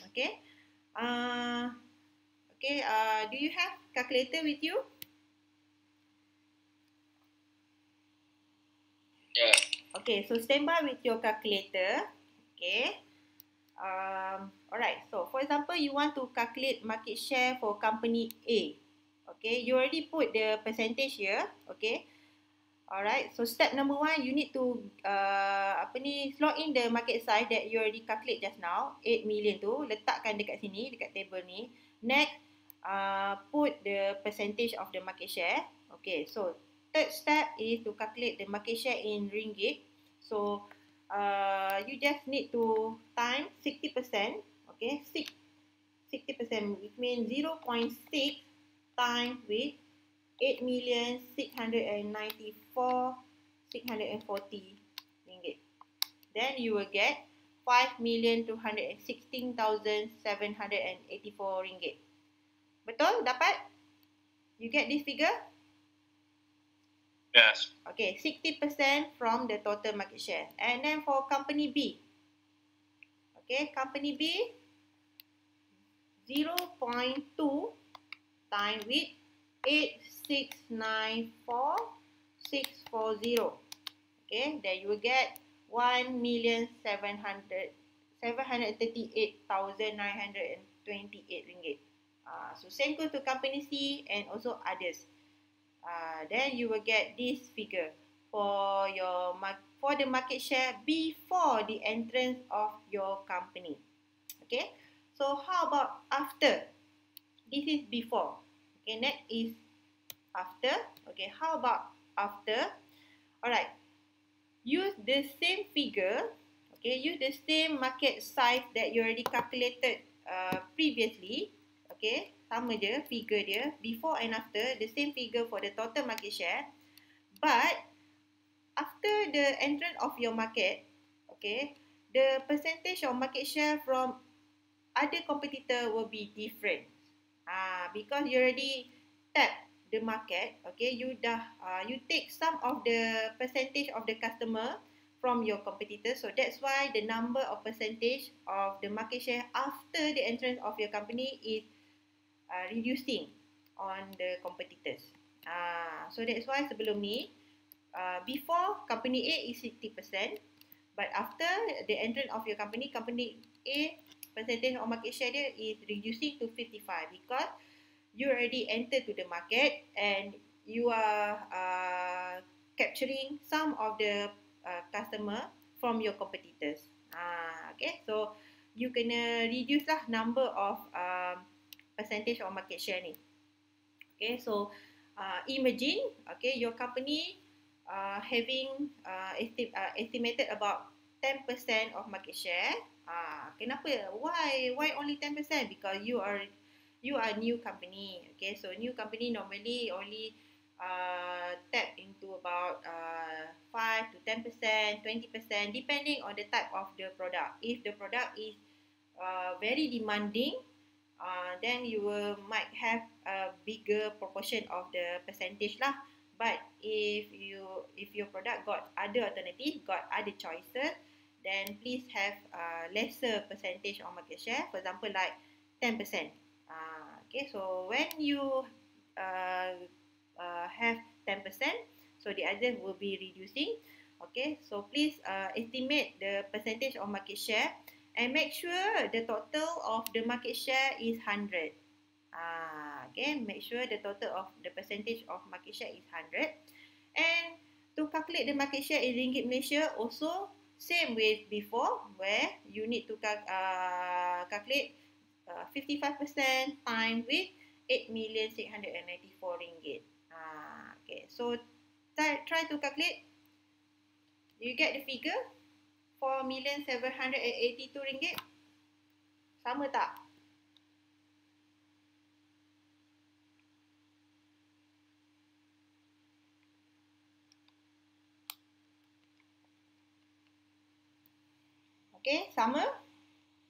Okay, do you have calculator with you? Yeah. Okay, so stand by with your calculator. Okay. Alright, so for example, you want to calculate market share for company A. Okay, you already put the percentage here. Okay. Alright, so step number 1, you need to slot in the market size that you already calculate just now, 8 million tu, letakkan dekat sini, dekat table ni. Next, put the percentage of the market share. Okay, so third step is to calculate the market share in ringgit. So you just need to times 60%. Okay, 60%, which means 0.6 times with 8,694,640 ringgit. Then you will get 5,216,784 ringgit. Betul? Dapat? You get this figure? Yes. Okay, 60% from the total market share. And then for company B. Okay, company B, 0.2 times with 8,694,640. Okay, then you will get 1,738,928 ringgit. So same goes to company C and also others. Then you will get this figure for the market share before the entrance of your company. Okay, so how about after? This is before. Okay, next is after. Okay, how about after? Alright, use the same figure. Okay, use the same market size that you already calculated previously. Okay, sama je figure dia, before and after, the same figure for the total market share. But after the entrance of your market, okay, the percentage of market share from other competitor will be different. Because you already tap the market, okay, you take some of the percentage of the customer from your competitors, so that's why the number of percentage of the market share after the entrance of your company is reducing on the competitors. So that's why sebelum ni, before company A is 60%, but after the entrance of your company, company A percentage of market share dia is reducing to 55 because you already entered to the market and you are capturing some of the customer from your competitors. Okay, so you kena reduce lah number of percentage of market share ni. Okay, so imagine, okay, your company having estimated about 10% of market share. Kenapa? Why only 10%? Because you are new company. Okay, so new company normally only tap into about 5 to 10%, 20%, depending on the type of the product. If the product is very demanding, then you might have a bigger proportion of the percentage lah. But if your product got other alternative, got other choices, then please have lesser percentage of market share. For example, like 10%. Okay, so when you have 10%, so the other will be reducing. Okay, so please estimate the percentage of market share and make sure the total of the market share is 100. Okay, make sure the total of the percentage of market share is 100. And To calculate the market share in ringgit Malaysia, also same with before, where you need to calculate 55% times with 8,694 ringgit. Okay, so try to calculate. Do you get the figure? 4,782 ringgit. Sama tak? Okay, sama.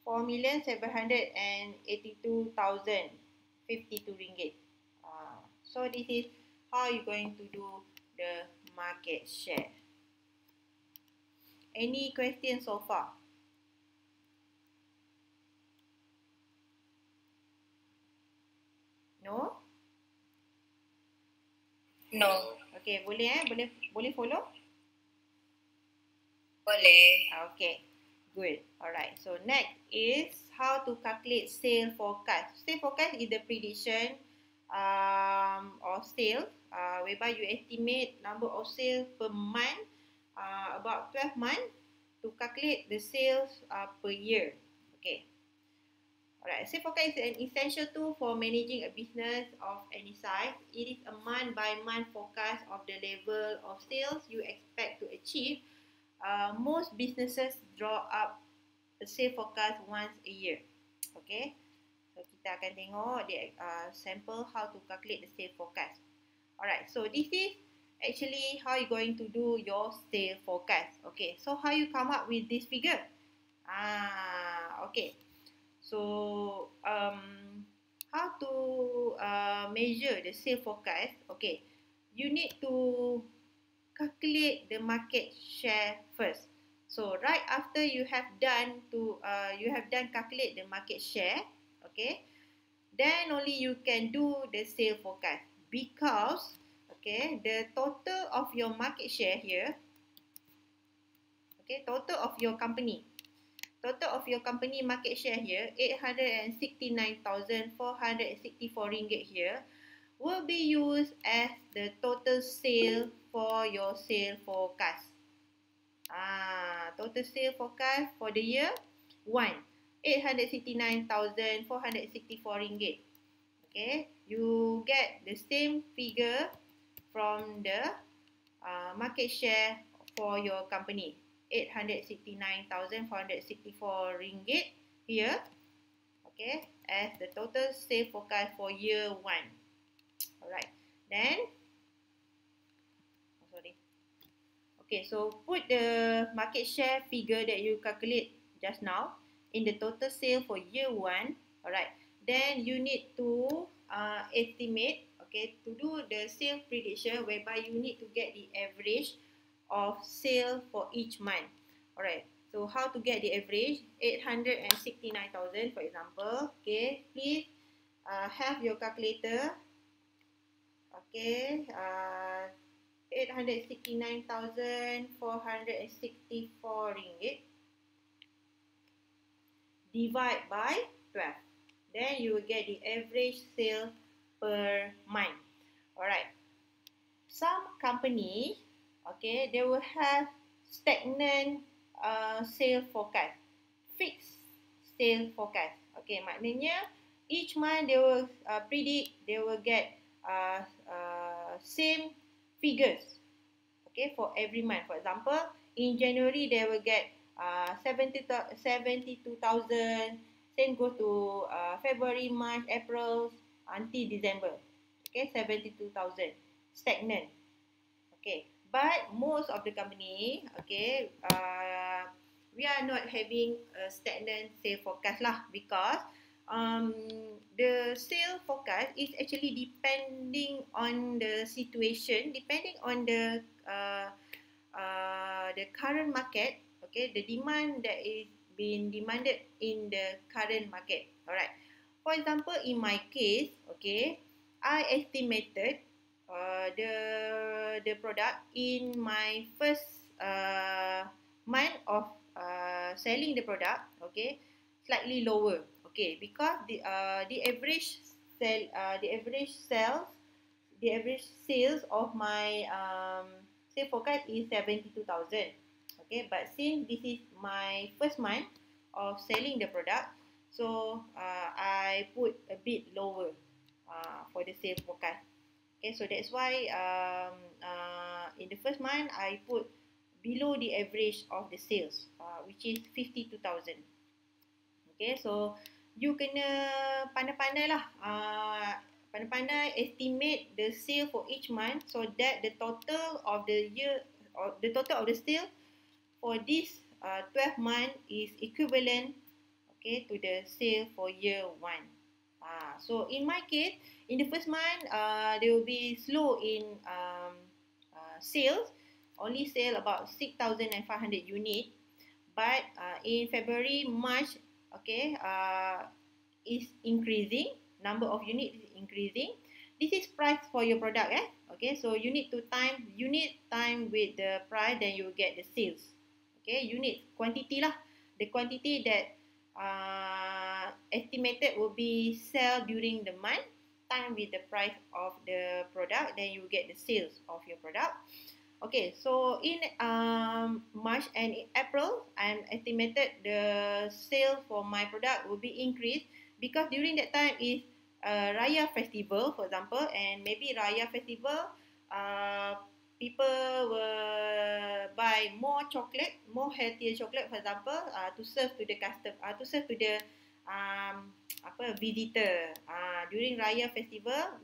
4,782,052 ringgit. So this is how you going to do the market share. Any questions so far? No? No. Okay, boleh boleh follow? Boleh. Okay, good. Alright, so next is how to calculate sale forecast. Sale forecast is the prediction or sale whereby you estimate number of sales per month, about 12 months, to calculate the sales per year. Okay. Alright, sale forecast is an essential tool for managing a business of any size. It is a month-by-month forecast of the level of sales you expect to achieve. Most businesses draw up a sale forecast once a year. Okay, so kita akan tengok the sample how to calculate the sale forecast. Alright, so this is actually how you going to do your sale forecast. Okay, so how you come up with this figure? Okay. So, how to measure the sale forecast? Okay, you need to calculate the market share first. So, right after you have done calculate the market share, okay, then only you can do the sale forecast, because okay, the total of your market share here, okay, total of your company market share here, 869,464 ringgit here, will be used as the total sale for your sale forecast. Total sale forecast for the year 1, 869,464 ringgit. Okay, you get the same figure from the market share for your company. 869,464 ringgit here, okay, as the total sale forecast for year 1. Alright, then okay, so put the market share figure that you calculate just now in the total sale for year 1. Alright, then you need to estimate, okay, to do the sale prediction, whereby you need to get the average of sale for each month. Alright, so how to get the average? 869,000, for example. Okay, please have your calculator. Okay, 869,464 ringgit divide by 12. Then you will get the average sale per month. Alright, some company, okay, they will have stagnant sale forecast, fixed sale forecast. Okay, maknanya each month they will predict they will get same figures, okay, for every month. For example, in January they will get 72,000. Same go to February, March, April until December. Okay, 72,000 stagnant. Okay, but most of the company, okay, we are not having a stagnant sale forecast lah, because the sale forecast is actually depending on the situation, depending on the current market, okay, the demand that is being demanded in the current market. Alright, for example, in my case, okay, I estimated the product in my first month of selling the product, okay, slightly lower, okay, because the average sales of my sale forecast is 72,000. Okay, but since this is my first month of selling the product, so I put a bit lower for the sale forecast. Okay, so that's why in the first month I put below the average of the sales, which is 52,000. Okay, so you kena pandai-pandai lah, pandai-pandai estimate the sale for each month, so that the total of the year, or the total of the sale for this 12 month is equivalent, okay, to the sale for year 1. So in my case, in the first month, they will be slow in sales, only sell about 6,500 unit. But in February, March, okay, is increasing. Number of units is increasing. This is price for your product, Okay, so you need to unit time with the price, then you get the sales. Okay, unit quantity lah. The quantity that estimated will be sell during the month, time with the price of the product, then you get the sales of your product. Okay, so in March and April, I'm estimated the sale for my product will be increased because during that time is Raya Festival, for example, and maybe Raya Festival, people will buy more chocolate, more healthier chocolate, for example, to serve to the to serve to the visitor. During Raya Festival,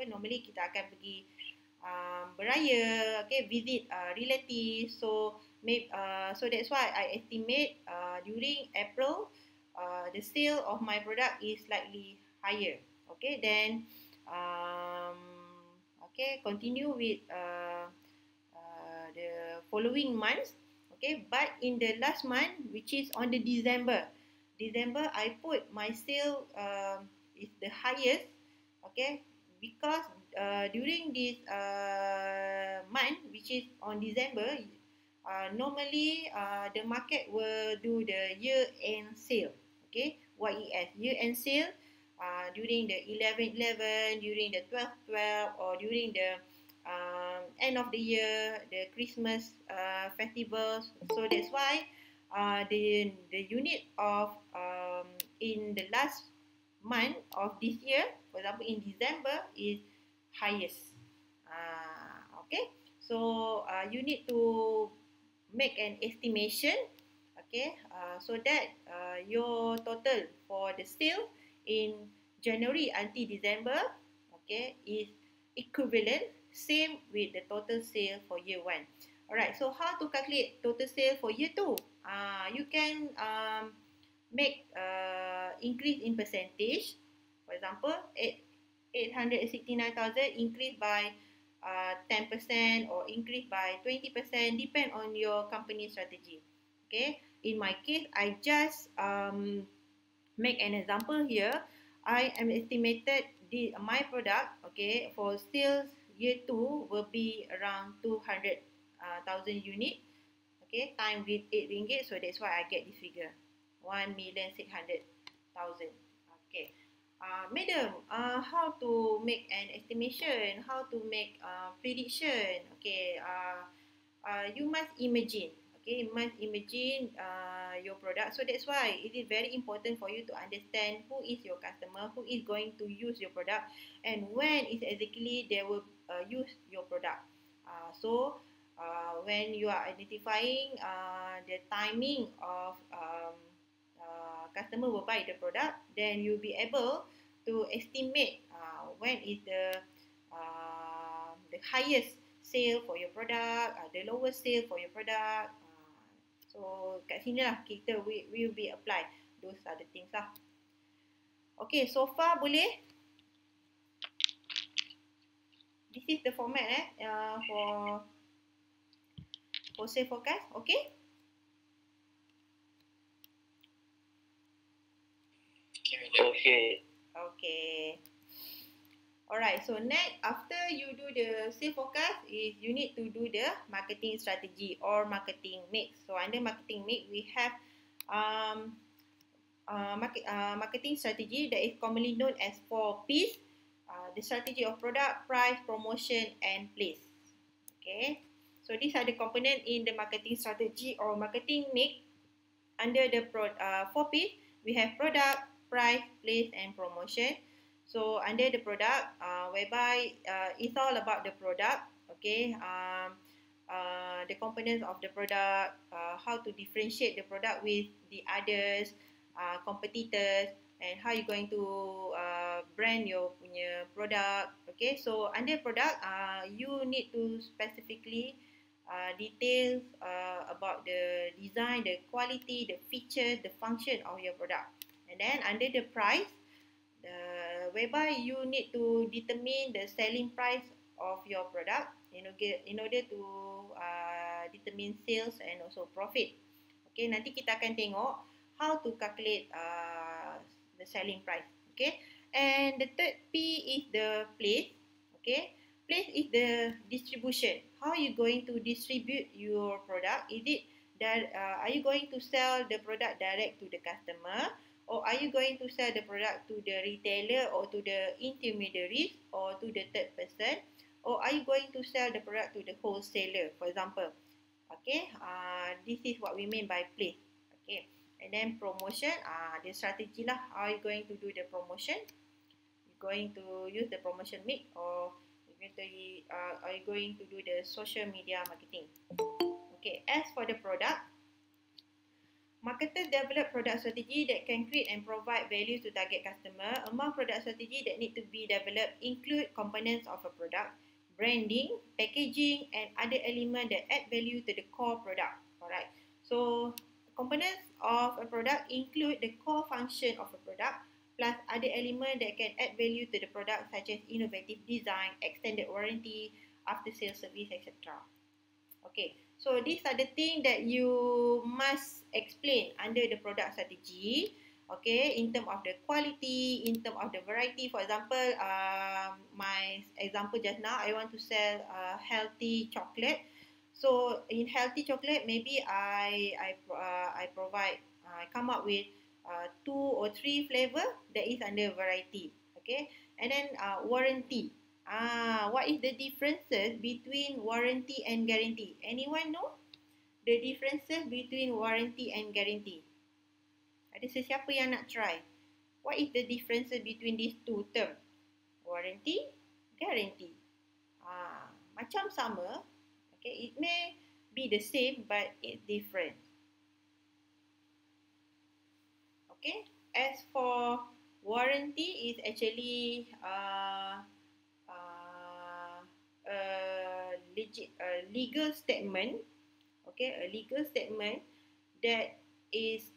normally kita akan pergi beraya, okay, visit relatives. So so that's why I estimate during April the sale of my product is slightly higher. Okay, then okay, continue with the following months. Okay, but in the last month, which is on the December, I put my sale is the highest. Okay, because during this month, which is on December, normally the market will do the year-end sale. Okay, YES, year-end sale, during the 11/11, during the 12/12, or during the end of the year, the Christmas festivals. So that's why the unit of in the last month of this year, for example in December, is highest. Okay, so you need to make an estimation, okay, so that your total for the sale in January until December, okay, is equivalent, same with the total sale for year 1. Alright, so how to calculate total sale for year 2? You can make increase in percentage. For example, 869,000 increase by 10% or increase by 20%, depend on your company strategy. Okay, in my case, I just make an example here. I am estimated my product, okay, for sales year 2 will be around 200,000 unit. Okay, time with 8 ringgit, so that's why I get this figure, 1,600,000. Okay, madam, how to make an estimation? How to make prediction? Okay, you must imagine. Okay, you must imagine your product. So that's why it is very important for you to understand who is your customer, who is going to use your product, and when is exactly they will use your product. So when you are identifying the timing of customer will buy the product, then you'll be able to estimate when is the highest sale for your product, the lowest sale for your product. So kat sini lah kita will be apply those other things lah. Okay, so far boleh? This is the format for sale forecast. Okay? Okay. Okay. Alright, so next, after you do the sale forecast, is you need to do the marketing strategy or marketing mix. So under marketing mix, we have marketing strategy that is commonly known as 4 P's. The strategy of product, price, promotion, and place. Okay, so these are the component in the marketing strategy or marketing mix. Under the 4P, we have product, price, place, and promotion. So under the product, whereby it's all about the product. Okay, the components of the product, how to differentiate the product with the others, competitors, and how you going to brand your punya product. Okay, so under product, you need to specifically details about the design, the quality, the feature, the function of your product. And then under the price, whereby you need to determine the selling price of your product in order to determine sales and also profit. Okay, nanti kita akan tengok how to calculate the selling price. Okay, and the third P is the place. Okay, place is the distribution. How you going to distribute your product? Is it that are you going to sell the product direct to the customer? Or are you going to sell the product to the retailer or to the intermediaries or to the third person? Or are you going to sell the product to the wholesaler, for example? Okay, this is what we mean by place. Okay, and then promotion, the strategy lah. How are you going to do the promotion? You going to use the promotion mix or are you going to do the social media marketing? Okay, as for the product, marketers develop product strategy that can create and provide value to target customer. Among product strategy that need to be developed include components of a product, branding, packaging, and other elements that add value to the core product. Alright. So components of a product include the core function of a product plus other elements that can add value to the product such as innovative design, extended warranty, after sales service, etc. Okay, so these are the things that you must explain under the product strategy. Okay, in terms of the quality, in terms of the variety. For example, my example just now, I want to sell healthy chocolate. So in healthy chocolate, maybe I provide, I come up with 2 or 3 flavor that is under variety. Okay, and then warranty. What is the differences between warranty and guarantee? Anyone know the differences between warranty and guarantee? Ada sesiapa yang nak try? What is the differences between these two terms? Warranty, guarantee. Macam sama. Okay, it may be the same but it's different. Okay, as for warranty is actually a legal statement, okay, a legal statement that is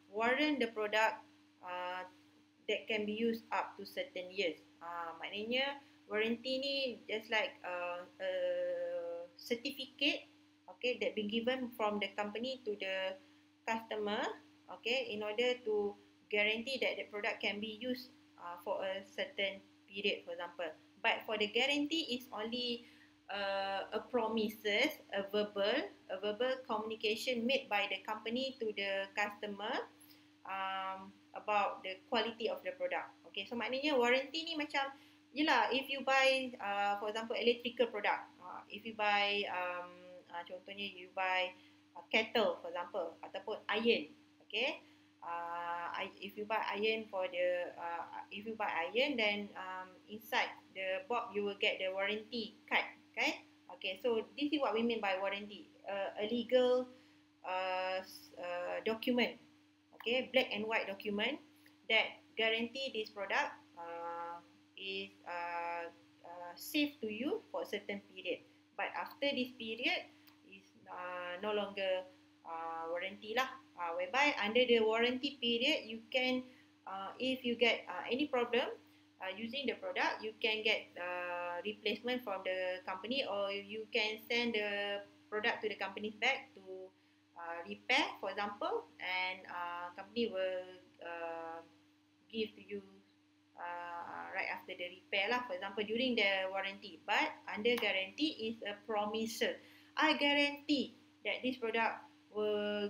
warrant the product that can be used up to certain years. Maknanya warranty ni just like a certificate, okay, that been given from the company to the customer, okay, in order to guarantee that the product can be used for a certain period, for example. But for the guarantee, it's only a promises, a verbal communication made by the company to the customer about the quality of the product. Okay, so maknanya warranty ni macam, yelah, if you buy, for example, electrical product, if you buy, contohnya you buy kettle, for example, ataupun iron, okay. If you buy iron if you buy iron, then inside the box you will get the warranty card, okay? Okay, so this is what we mean by warranty, a legal document, okay, black and white document that guarantee this product is safe to use for a certain period. But after this period, is no longer warranty lah. Whereby under the warranty period, you can, if you get any problem using the product, you can get replacement from the company, or you can send the product to the company's back to repair, for example, and company will give to you right after the repair lah, for example, during the warranty. But under guarantee is a promise. I guarantee that this product will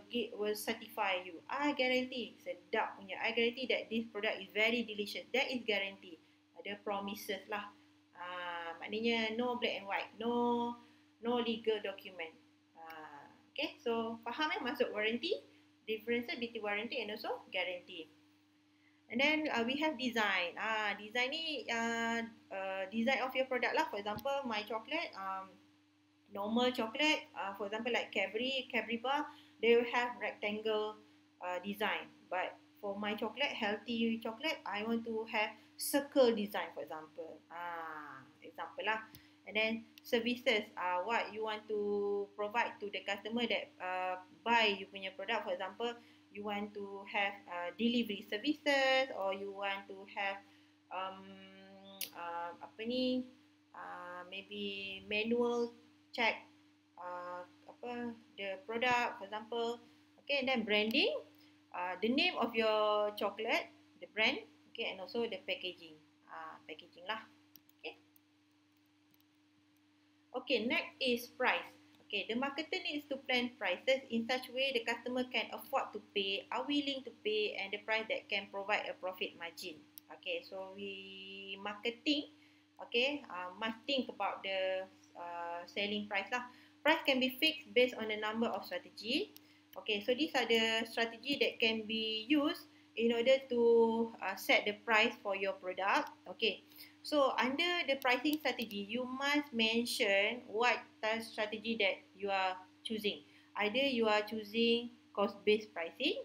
certify you. I guarantee sedap punya. I guarantee that this product is very delicious. That is guarantee. Ada promises lah. Maknanya no black and white, no legal document. Okay, so faham masuk warranty, differences between warranty and also guarantee. And then we have design. Design ni design of your product lah. For example, my chocolate, normal chocolate, for example like Cadbury bar, they will have rectangle design. But for my chocolate, healthy chocolate, I want to have circle design, for example. Example lah. And then services, what you want to provide to the customer that buy you punya product. For example, you want to have delivery services, or you want to have maybe manual check the product, for example. Okay, and then branding, the name of your chocolate, the brand, okay, and also the packaging, packaging lah. Okay, next is price. Okay, the marketer needs to plan prices in such a way the customer can afford to pay, are willing to pay, and the price that can provide a profit margin. Okay, so we marketing, okay, must think about the selling price lah. Price can be fixed based on a number of strategy. Okay, so these are the strategy that can be used in order to set the price for your product. Okay. So under the pricing strategy, you must mention what the strategy that you are choosing. Either you are choosing cost-based pricing,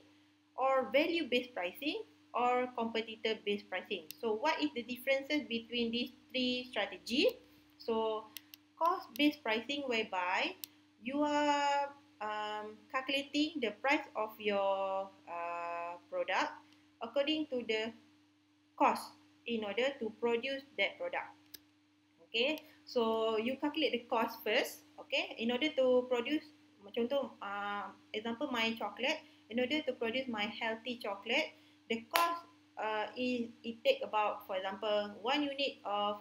or value-based pricing, or competitor-based pricing. So what is the differences between these three strategies? So cost-based pricing, whereby you are calculating the price of your product according to the cost in order to produce that product. Okay, so you calculate the cost first. Okay, in order to produce, contoh example my chocolate, in order to produce my healthy chocolate, the cost it take about, for example, 1 unit of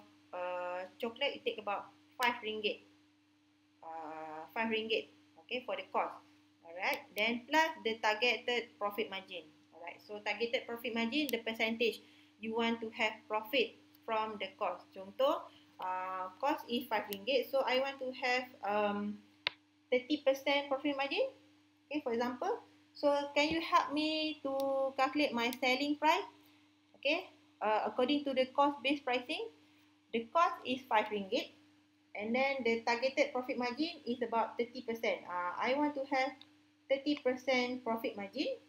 chocolate, it take about 5 ringgit. 5 ringgit, okay, for the cost. Alright, then plus the targeted profit margin. Alright, so targeted profit margin, the percentage you want to have profit from the cost. Contoh, cost is 5 ringgit, so I want to have 30% profit margin. Okay, for example. So can you help me to calculate my selling price? Okay, according to the cost-based pricing, the cost is 5 ringgit, and then the targeted profit margin is about 30%. I want to have 30% profit margin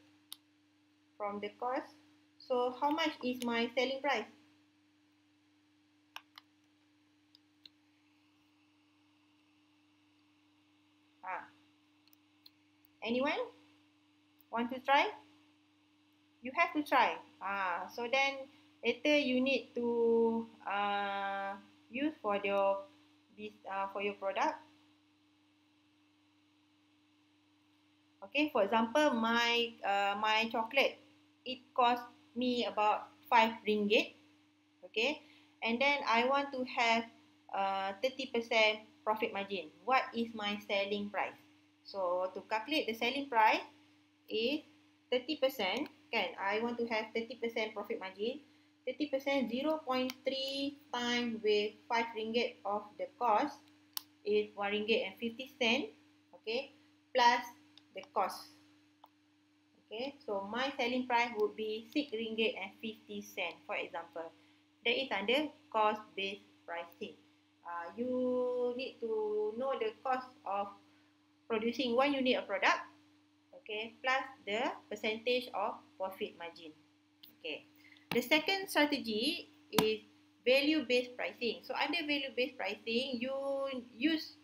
from the cost. So how much is my selling price? Anyone want to try? You have to try. So then later you need to use for your product. Okay, for example, my chocolate, it cost me about 5 ringgit. Okay, and then I want to have 30% profit margin. What is my selling price? So to calculate the selling price is 30%. Kan, I want to have 30% profit margin. 30%, 0.3 times with 5 ringgit of the cost is 1 ringgit and 50 cent. Okay, plus the cost. Okay, so my selling price would be 6 ringgit and 50 cent, for example. That is under cost-based pricing. You need to know the cost of producing 1 unit of product, okay, plus the percentage of profit margin. Okay, the second strategy is value-based pricing. So under value-based pricing, you use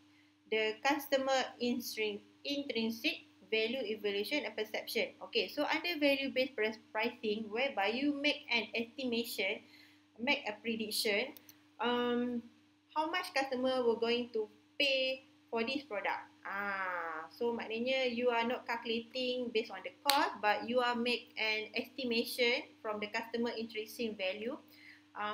the customer intrinsic value evaluation and perception. Okay, so under value-based pricing, whereby you make an estimation, make a prediction, how much customer were going to pay for this product. So maknanya you are not calculating based on the cost, but you are make an estimation from the customer intrinsic value.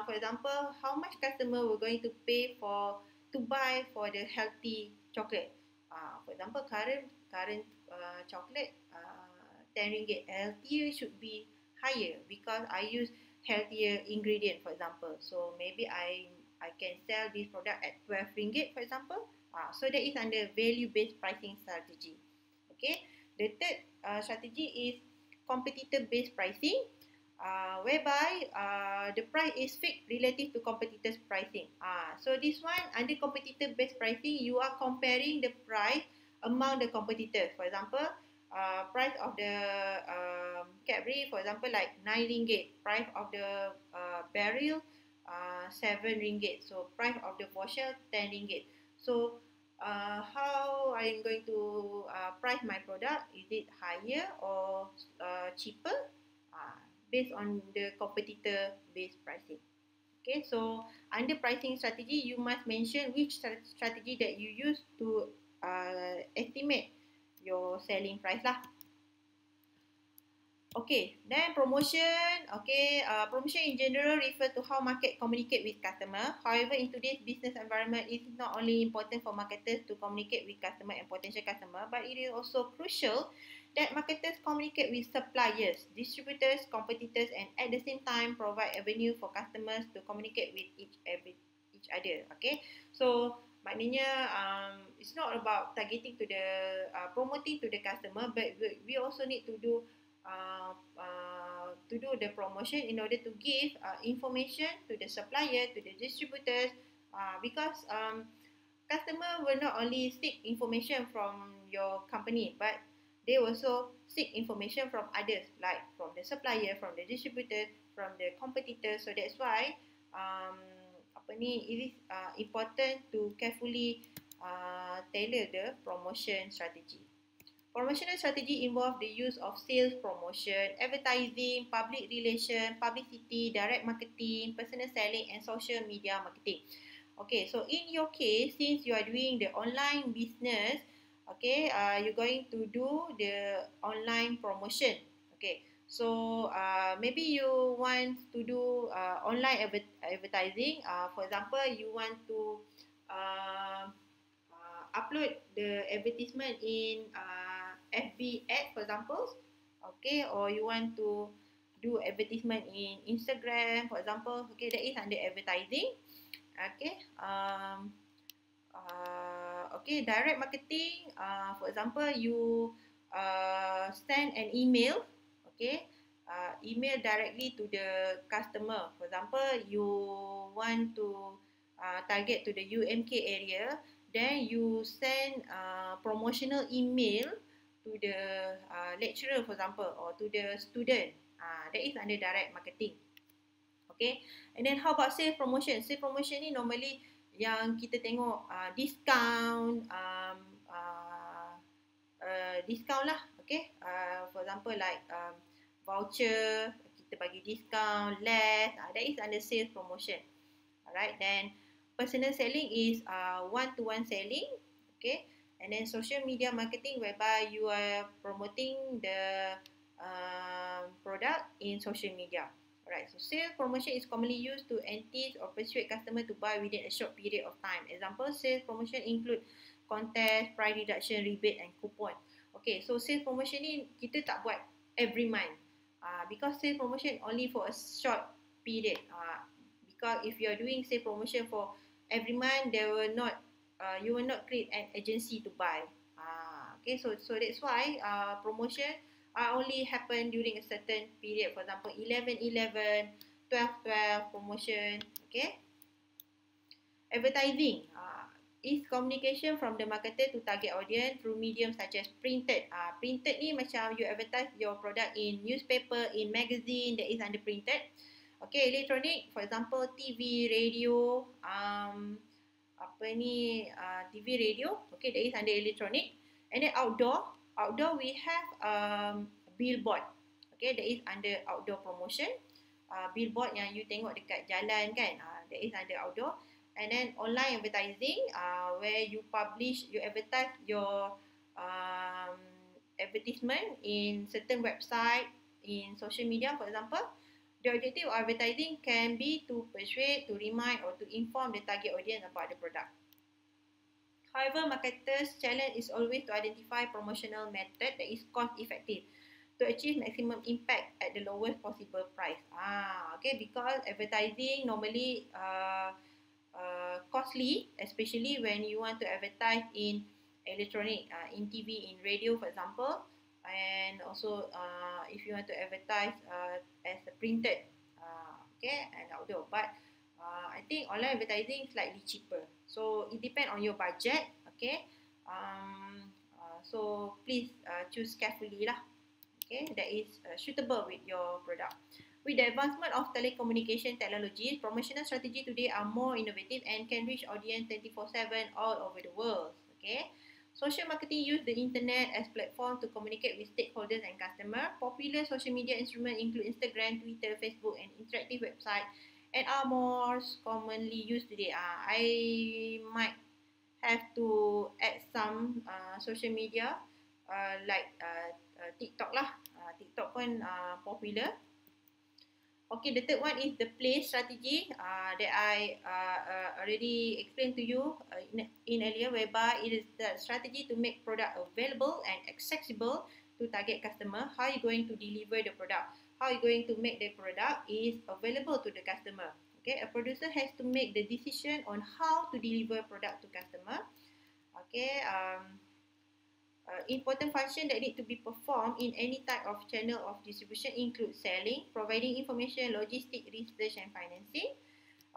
For example, how much customer were going to pay to buy for the healthy chocolate. For example, current chocolate, 10 ringgit. Healthier should be higher because I use healthier ingredient, for example. So maybe I I can sell this product at 12 ringgit, for example. So that is under value-based pricing strategy. Okay. The third strategy is competitor-based pricing, whereby the price is fixed relative to competitors' pricing. So this one, under competitor-based pricing, you are comparing the price among the competitors. For example, price of the Cadbury, for example, like 9 ringgit. Price of the barrel, 7 ringgit. So price of the Porsche, 10 ringgit. So how I'm going to price my product? Is it higher or cheaper? Based on the competitor-based pricing. Okay, so under pricing strategy, you must mention which strategy that you use to estimate your selling price lah. Okay, then promotion. Okay, promotion in general refer to how market communicate with customer. However, in today's business environment, it is not only important for marketers to communicate with customer and potential customer, but it is also crucial that marketers communicate with suppliers, distributors, competitors, and at the same time provide avenue for customers to communicate with each other. Okay, so maknanya it's not about targeting to the promoting to the customer, but we also need to do the promotion in order to give information to the supplier, to the distributors, because customer will not only seek information from your company, but they also seek information from others, like from the supplier, from the distributor, from the competitor. So that's why it is important to carefully tailor the promotion strategy. Promotional strategy involve the use of sales promotion, advertising, public relation, publicity, direct marketing, personal selling, and social media marketing. Okay, so in your case, since you are doing the online business, okay, you're going to do the online promotion. Okay, so maybe you want to do online advertising. For example, you want to upload the advertisement in FB ad, for example, okay, or you want to do advertisement in Instagram, for example, okay, that is under advertising. Okay, okay, direct marketing, for example, you send an email, okay, email directly to the customer. For example, you want to target to the UMK area, then you send promotional email to the lecturer, for example, or to the student. That is under direct marketing. Okay, and then how about sales promotion? Sales promotion ni normally yang kita tengok discount, discount lah. Okay, for example like voucher, kita bagi discount, less. That is under sales promotion. Alright, then personal selling is one-to-one selling. Okay, and then social media marketing, whereby you are promoting the product in social media. Alright, so sales promotion is commonly used to entice or persuade customer to buy within a short period of time. Example, sales promotion include contest, price reduction, rebate and coupon. Okay, so sales promotion ni kita tak buat every month, because sales promotion only for a short period. Because if you are doing sales promotion for every month, there will not you will not create an agency to buy. Okay, so that's why promotion only happen during a certain period. For example, 11/11, 12/12 promotion. Okay. Advertising is communication from the marketer to target audience through medium such as printed. Printed ni macam you advertise your product in newspaper, in magazine, that is under printed. Okay, electronic, for example, TV, radio, TV, radio. Okay, that is under electronic. And then outdoor we have billboard. Okay, that is under outdoor promotion. Billboard yang you tengok dekat jalan kan, that is under outdoor. And then online advertising, where you advertise your advertisement in certain website, in social media, for example. The objective of advertising can be to persuade, to remind, or to inform the target audience about the product. However, marketers' challenge is always to identify promotional method that is cost effective to achieve maximum impact at the lowest possible price. Okay, because advertising normally costly, especially when you want to advertise in electronic, in TV, in radio, for example, and also if you want to advertise as a printed, okay, and outdoor. But I think online advertising is slightly cheaper. So it depends on your budget, okay. So please choose carefully lah, okay, that is suitable with your product. With the advancement of telecommunication technologies, promotional strategy today are more innovative and can reach audience 24/7 all over the world. Okay, social marketing use the internet as platform to communicate with stakeholders and customers. Popular social media instruments include Instagram, Twitter, Facebook, and interactive website, and are more commonly used today. I might have to add some social media TikTok lah. TikTok pun popular. Okay, the third one is the play strategy that I already explained to you in earlier, whereby it is the strategy to make product available and accessible to target customer. How are you going to deliver the product? How are you going to make the product is available to the customer? Okay, a producer has to make the decision on how to deliver product to customer. Okay, important function that need to be performed in any type of channel of distribution include selling, providing information, logistic, research, and financing.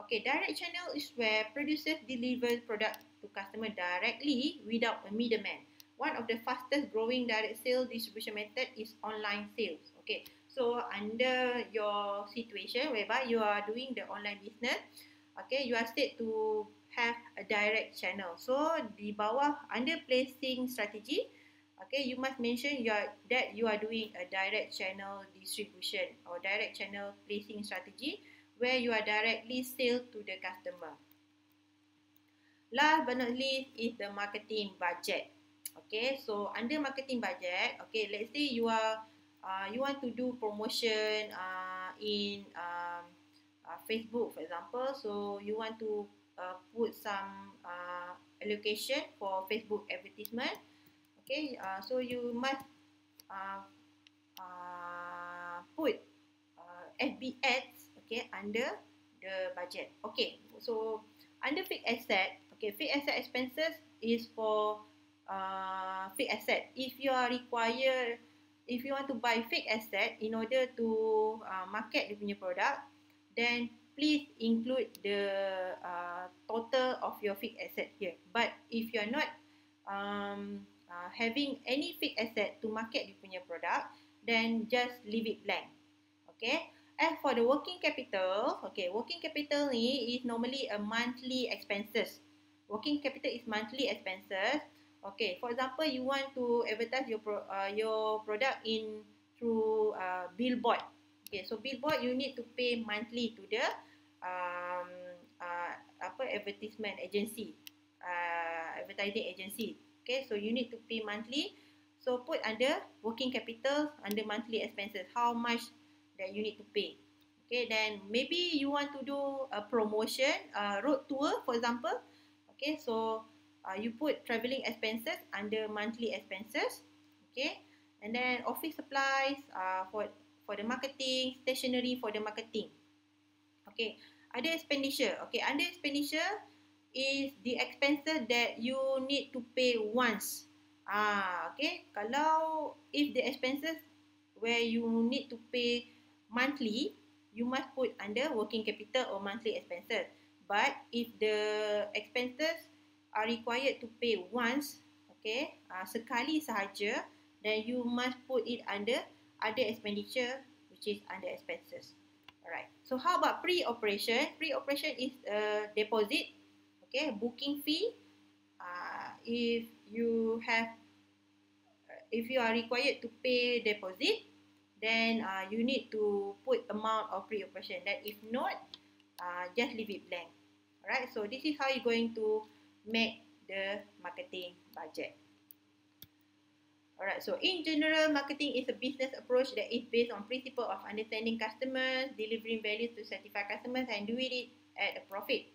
Okay, direct channel is where producers deliver product to customer directly without a middleman. One of the fastest growing direct sale distribution method is online sales. Okay, so under your situation whereby you are doing the online business, okay, you are said to have a direct channel. So di bawah under placing strategy, okay, you must mention that you are doing a direct channel distribution or direct channel placing strategy where you are directly sell to the customer. Last but not least is the marketing budget. Okay, so under marketing budget, okay, let's say you want to do promotion in Facebook, for example. So you want to put some allocation for Facebook advertisement. Okay, so you must put FB ads, okay, under the budget. Okay, so under fixed asset, okay, fixed asset expenses is for fixed asset. If you want to buy fixed asset in order to market the punya product, then please include the total of your fixed asset here. But if you are not having any fixed asset to market the punya product, then just leave it blank. Okay. As for the working capital, okay, working capital ni is normally a monthly expenses. Working capital is monthly expenses. Okay, for example, you want to advertise your product in through billboard. Okay, so billboard you need to pay monthly to the advertisement agency, advertising agency. Okay, so you need to pay monthly. So put under working capital under monthly expenses, how much that you need to pay. Okay, then maybe you want to do a promotion, road tour, for example. Okay, so you put travelling expenses under monthly expenses. Okay, and then office supplies for the marketing, stationery for the marketing. Okay, other expenditure. Okay, under expenditure is the expenses that you need to pay once. Okay, kalau if the expenses where you need to pay monthly, you must put under working capital or monthly expenses. But if the expenses are required to pay once, okay, sekali sahaja, then you must put it under other expenditure, which is under expenses. Alright. So how about pre-operation? Pre-operation is a deposit, okay, booking fee. If you are required to pay deposit, then you need to put amount of pre-operation. Then if not, just leave it blank. Alright, so this is how you're going to make the marketing budget. Alright, so in general, marketing is a business approach that is based on principle of understanding customers, delivering value to satisfy customers, and doing it at a profit.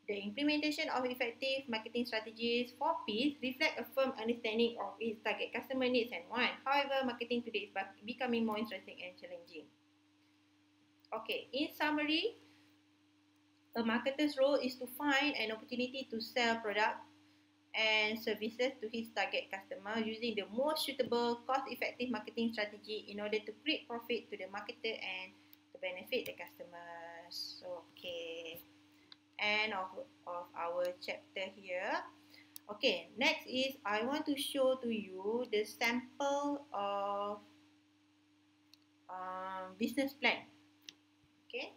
The implementation of effective marketing strategies for P's reflect a firm understanding of its target customer needs and wants. However, marketing today is becoming more interesting and challenging. Okay, in summary, A marketer's role is to find an opportunity to sell product and services to his target customer using the most suitable, cost-effective marketing strategy in order to create profit to the marketer and to benefit the customers. Okay, end of our chapter here. Okay, next is I want to show to you the sample of business plan. Okay.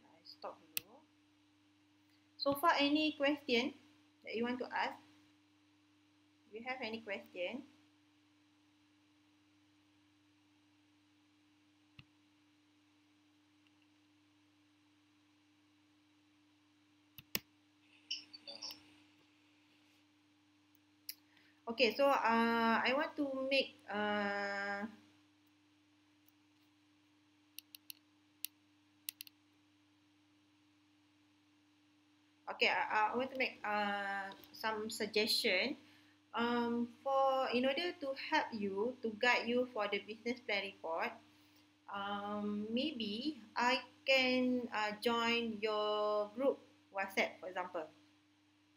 I stop dulu. So far, any question that you want to ask? Do you have any question? No. Okay, so I want to make okay, I want to make some suggestion. For in order to help you to guide you for the business plan report, maybe I can join your group WhatsApp, for example.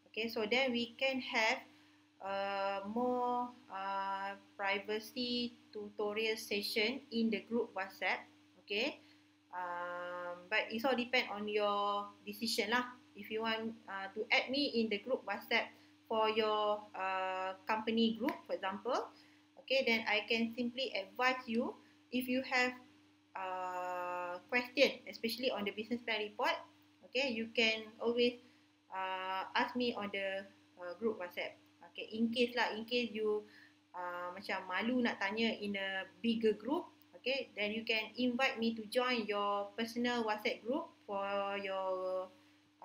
Okay, so then we can have more privacy tutorial session in the group WhatsApp. Okay, but it's all depend on your decision lah. If you want to add me in the group WhatsApp for your company group, for example, okay, then I can simply advise you if you have question, especially on the business plan report. Okay, you can always ask me on the group WhatsApp. Okay, in case lah, in case you macam malu nak tanya in a bigger group, okay, then you can invite me to join your personal WhatsApp group for your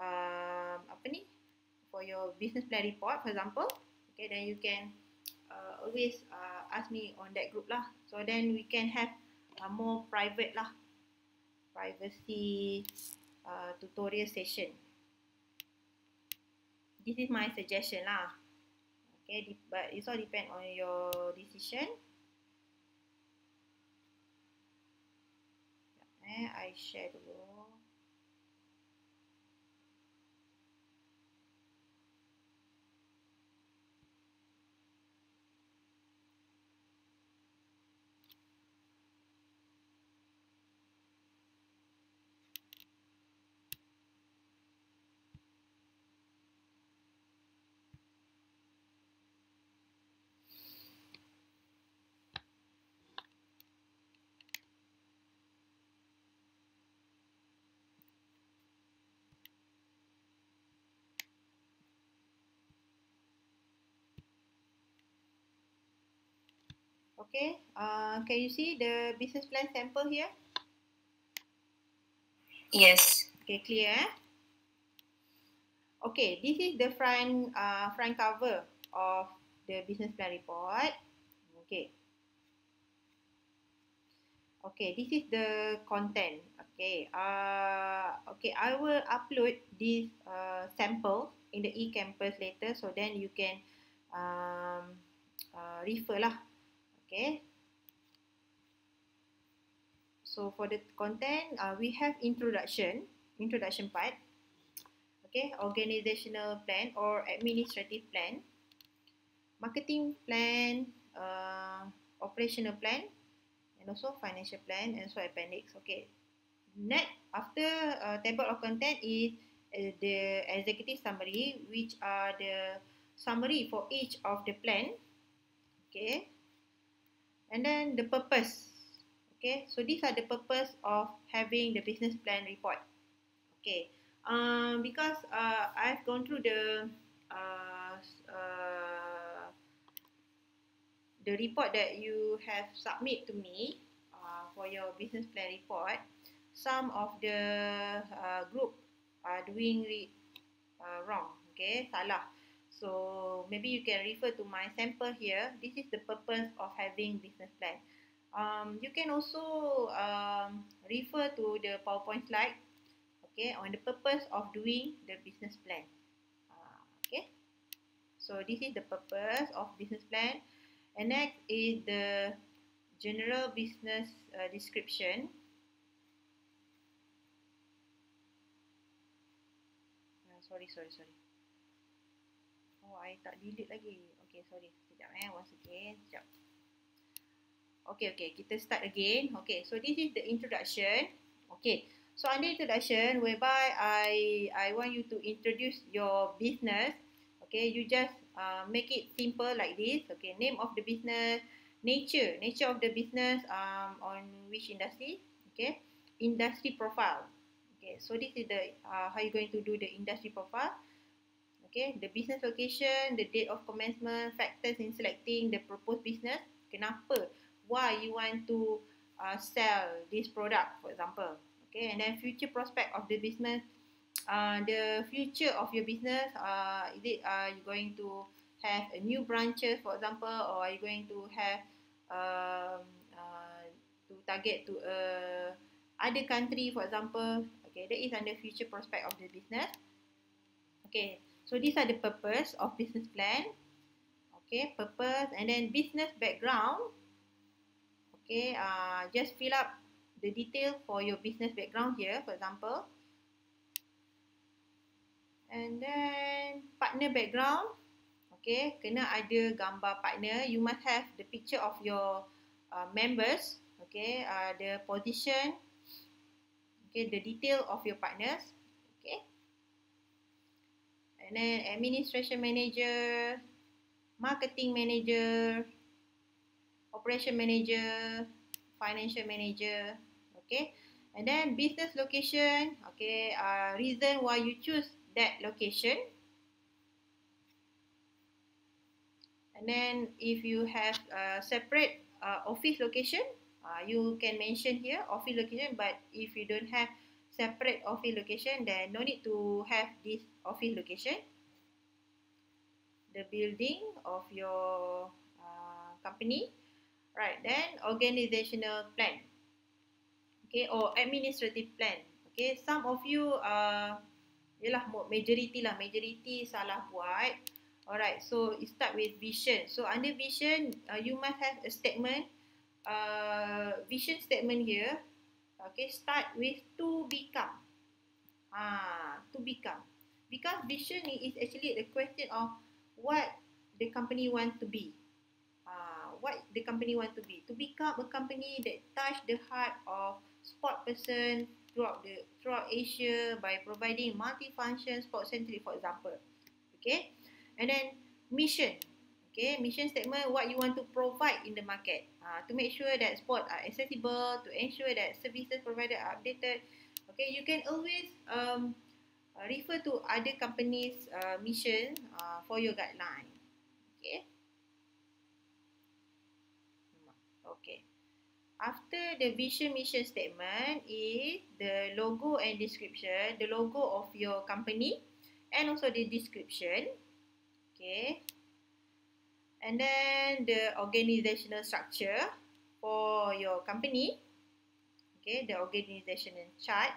apa ni, for your business plan report, for example. Okay, then you can always ask me on that group lah. So then we can have more private lah, privacy tutorial session. This is my suggestion lah. Okay, but it's all depend on your decision. I share dulu. Okay, can you see the business plan sample here? Yes. Okay, clear. Okay, this is the front cover of the business plan report. Okay. Okay, this is the content. Okay, okay, I will upload this sample in the e-campus later, so then you can refer lah. Okay. So for the content, we have introduction part. Okay, organizational plan or administrative plan, marketing plan, operational plan, and also financial plan, and so appendix. Okay. Next, after table of content is the executive summary, which are the summary for each of the plan. Okay. And then the purpose. Okay. So these are the purpose of having the business plan report. Okay. Because I've gone through the report that you have submit to me for your business plan report, some of the group are doing wrong. Okay, salah. So maybe you can refer to my sample here. This is the purpose of having business plan. You can also refer to the PowerPoint slide. Okay, on the purpose of doing the business plan. Okay, so this is the purpose of business plan. And next is the general business description. Sorry. Oh, I tak delete lagi. Okay, sorry. Sekejap once again. Sekejap. Okay, kita start again. Okay, so this is the introduction. Okay, so under introduction, whereby I want you to introduce your business. Okay, you just make it simple like this. Okay, name of the business, nature of the business, on which industry. Okay, industry profile. Okay, so this is the how you going to do the industry profile. Okay, the business location, the date of commencement, factors in selecting the proposed business. Kenapa? Why you want to sell this product, for example. Okay, and then future prospect of the business. The future of your business. Is it you going to have a new branches, for example, or are you going to have um, to target to other country, for example. Okay, that is under future prospect of the business. Okay, so these are the purpose of business plan. Okay, purpose and then business background. Okay, just fill up the detail for your business background here, for example. And then partner background. Okay, kena ada gambar partner. You must have the picture of your members. Okay, the position. Okay, the detail of your partners. Okay, and then administration manager, marketing manager, operation manager, financial manager. Okay, and then business location. Okay, reason why you choose that location. And then if you have a separate office location, you can mention here office location. But if you don't have separate office location, then no need to have this office location. The building of your company. Right, then organizational plan. Okay, or administrative plan. Okay, some of you yalah majority salah buat. Alright, so it start with vision. So under vision, you must have a statement. Vision statement here. Okay, start with to become. To become. Because vision is actually a question of what the company want to be. What the company want to be. To become a company that touch the heart of sport person throughout Asia by providing multi-function sport center, for example. Okay, and then mission. Okay, mission statement, what you want to provide in the market, to make sure that sport are accessible, to ensure that services provided are updated. Okay, you can always refer to other companies' mission for your guideline. Okay. Okay. After the vision mission statement is the logo and description, the logo of your company and also the description. Okay. And then the organizational structure for your company. Okay, the organizational chart.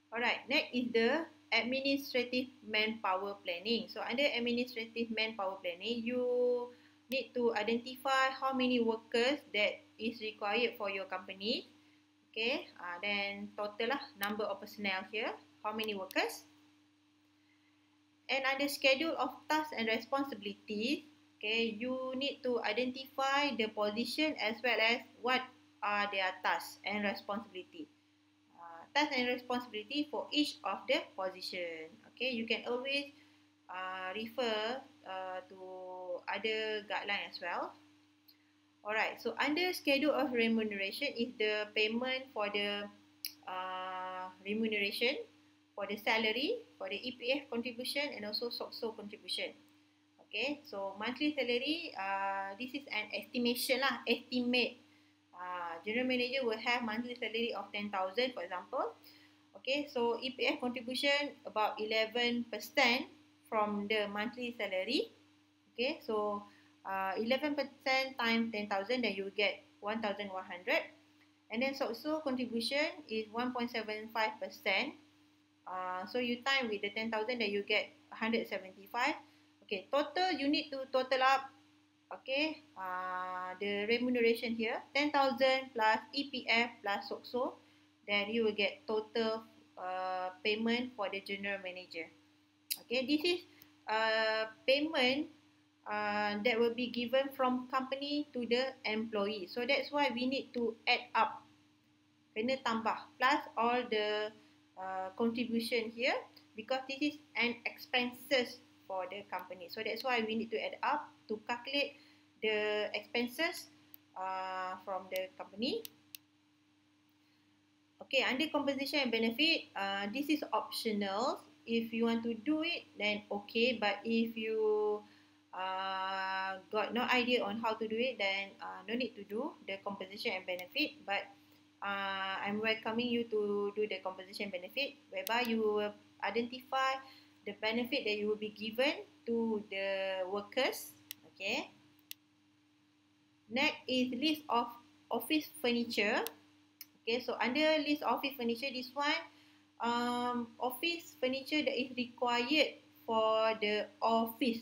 Alright, next is the administrative manpower planning. So under administrative manpower planning, you need to identify how many workers that is required for your company. Okay, then total lah number of personnel here, how many workers. And under schedule of tasks and responsibilities, okay, you need to identify the position as well as what are their tasks and responsibility. Task and responsibility for each of the position. Okay, you can always refer to other guideline as well. Alright, so under schedule of remuneration is the payment for the remuneration, for the salary, for the EPF contribution and also SOCSO contribution. Okay, so monthly salary, this is an estimation lah, estimate. General manager will have monthly salary of 10,000, for example. Okay, so EPF contribution about 11% from the monthly salary. Okay, so 11% times 10,000, then you get 1,100. And then SOCSO contribution is 1.75%. So you time with the 10,000, then you get 175. Okay, total you need to total up. Okay, the remuneration here 10,000 plus EPF plus SOCSO, then you will get total payment for the general manager. Okay, this is payment that will be given from company to the employee. So that's why we need to add up, kena tambah plus all the contribution here, because this is an expenses for the company. So that's why we need to add up to calculate the expenses from the company. Okay, under compensation and benefit, this is optional. If you want to do it, then okay. But if you got no idea on how to do it, then no need to do the compensation and benefit. But I'm welcoming you to do the compensation benefit, whereby you will identify the benefit that you will be given to the workers. Okay. Next is list of office furniture. Okay, so under list office furniture, this one, office furniture that is required for the office.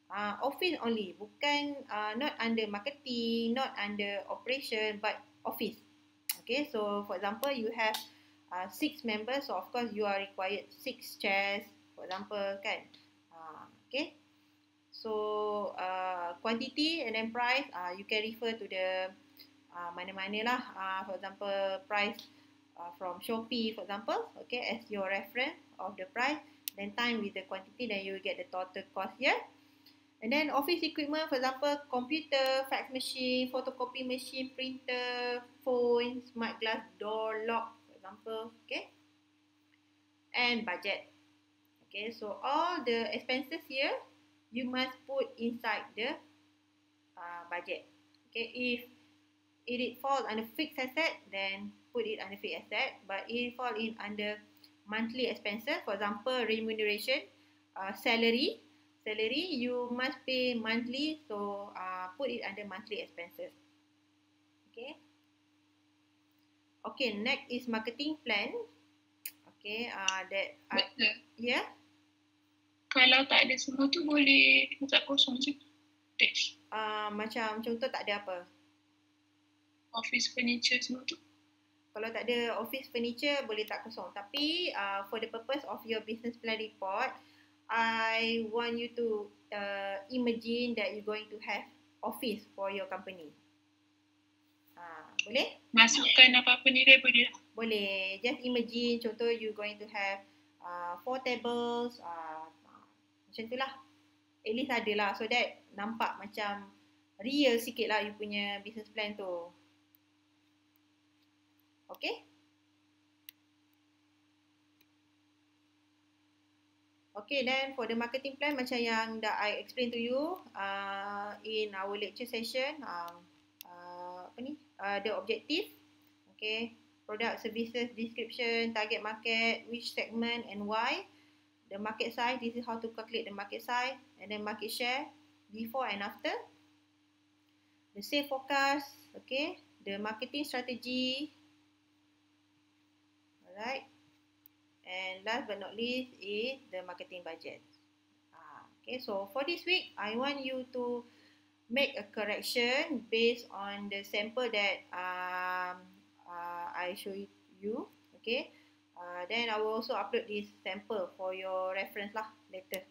Office only, bukan not under marketing, not under operation, but office. Okay, so for example, you have 6 members, so of course you are required 6 chairs, for example, kan. Okay, so quantity and then price, you can refer to the mana-mana lah. For example, price from Shopee, for example, okay, as your reference of the price, then time with the quantity, then you will get the total cost here. And then office equipment, for example, computer, fax machine, photocopy machine, printer, phone, smart glass, door lock, for example, okay. And budget. Okay, so all the expenses here, you must put inside the budget. Okay, if it falls under fixed asset, then put it under fixed asset. But it fall in under monthly expenses, for example, remuneration, salary, you must pay monthly, so put it under monthly expenses. Okay. Okay, next is marketing plan. Okay, yeah. Kalau tak ada semua tu boleh tak kosong je. Teks. Macam contoh tak ada apa? Office furniture semua tu. Kalau tak ada office furniture, boleh tak kosong. Tapi for the purpose of your business plan report, I want you to imagine that you're going to have office for your company. Boleh? Masukkan apa-apa nilai boleh? Boleh. Just imagine, contoh you're going to have 4 tables, macam tu lah. At least ada lah, so that nampak macam real sikit lah you punya business plan tu. Okay? Okay, then for the marketing plan, macam yang dah I explain to you in our lecture session, the objective, okay, product, services, description, target market, which segment and why, the market size, this is how to calculate the market size, and then market share, before and after, the sales forecast, okay, the marketing strategy, alright, and last but not least is the marketing budget. Okay, so for this week, I want you to make a correction based on the sample that I show you. Okay, then I will also upload this sample for your reference lah later.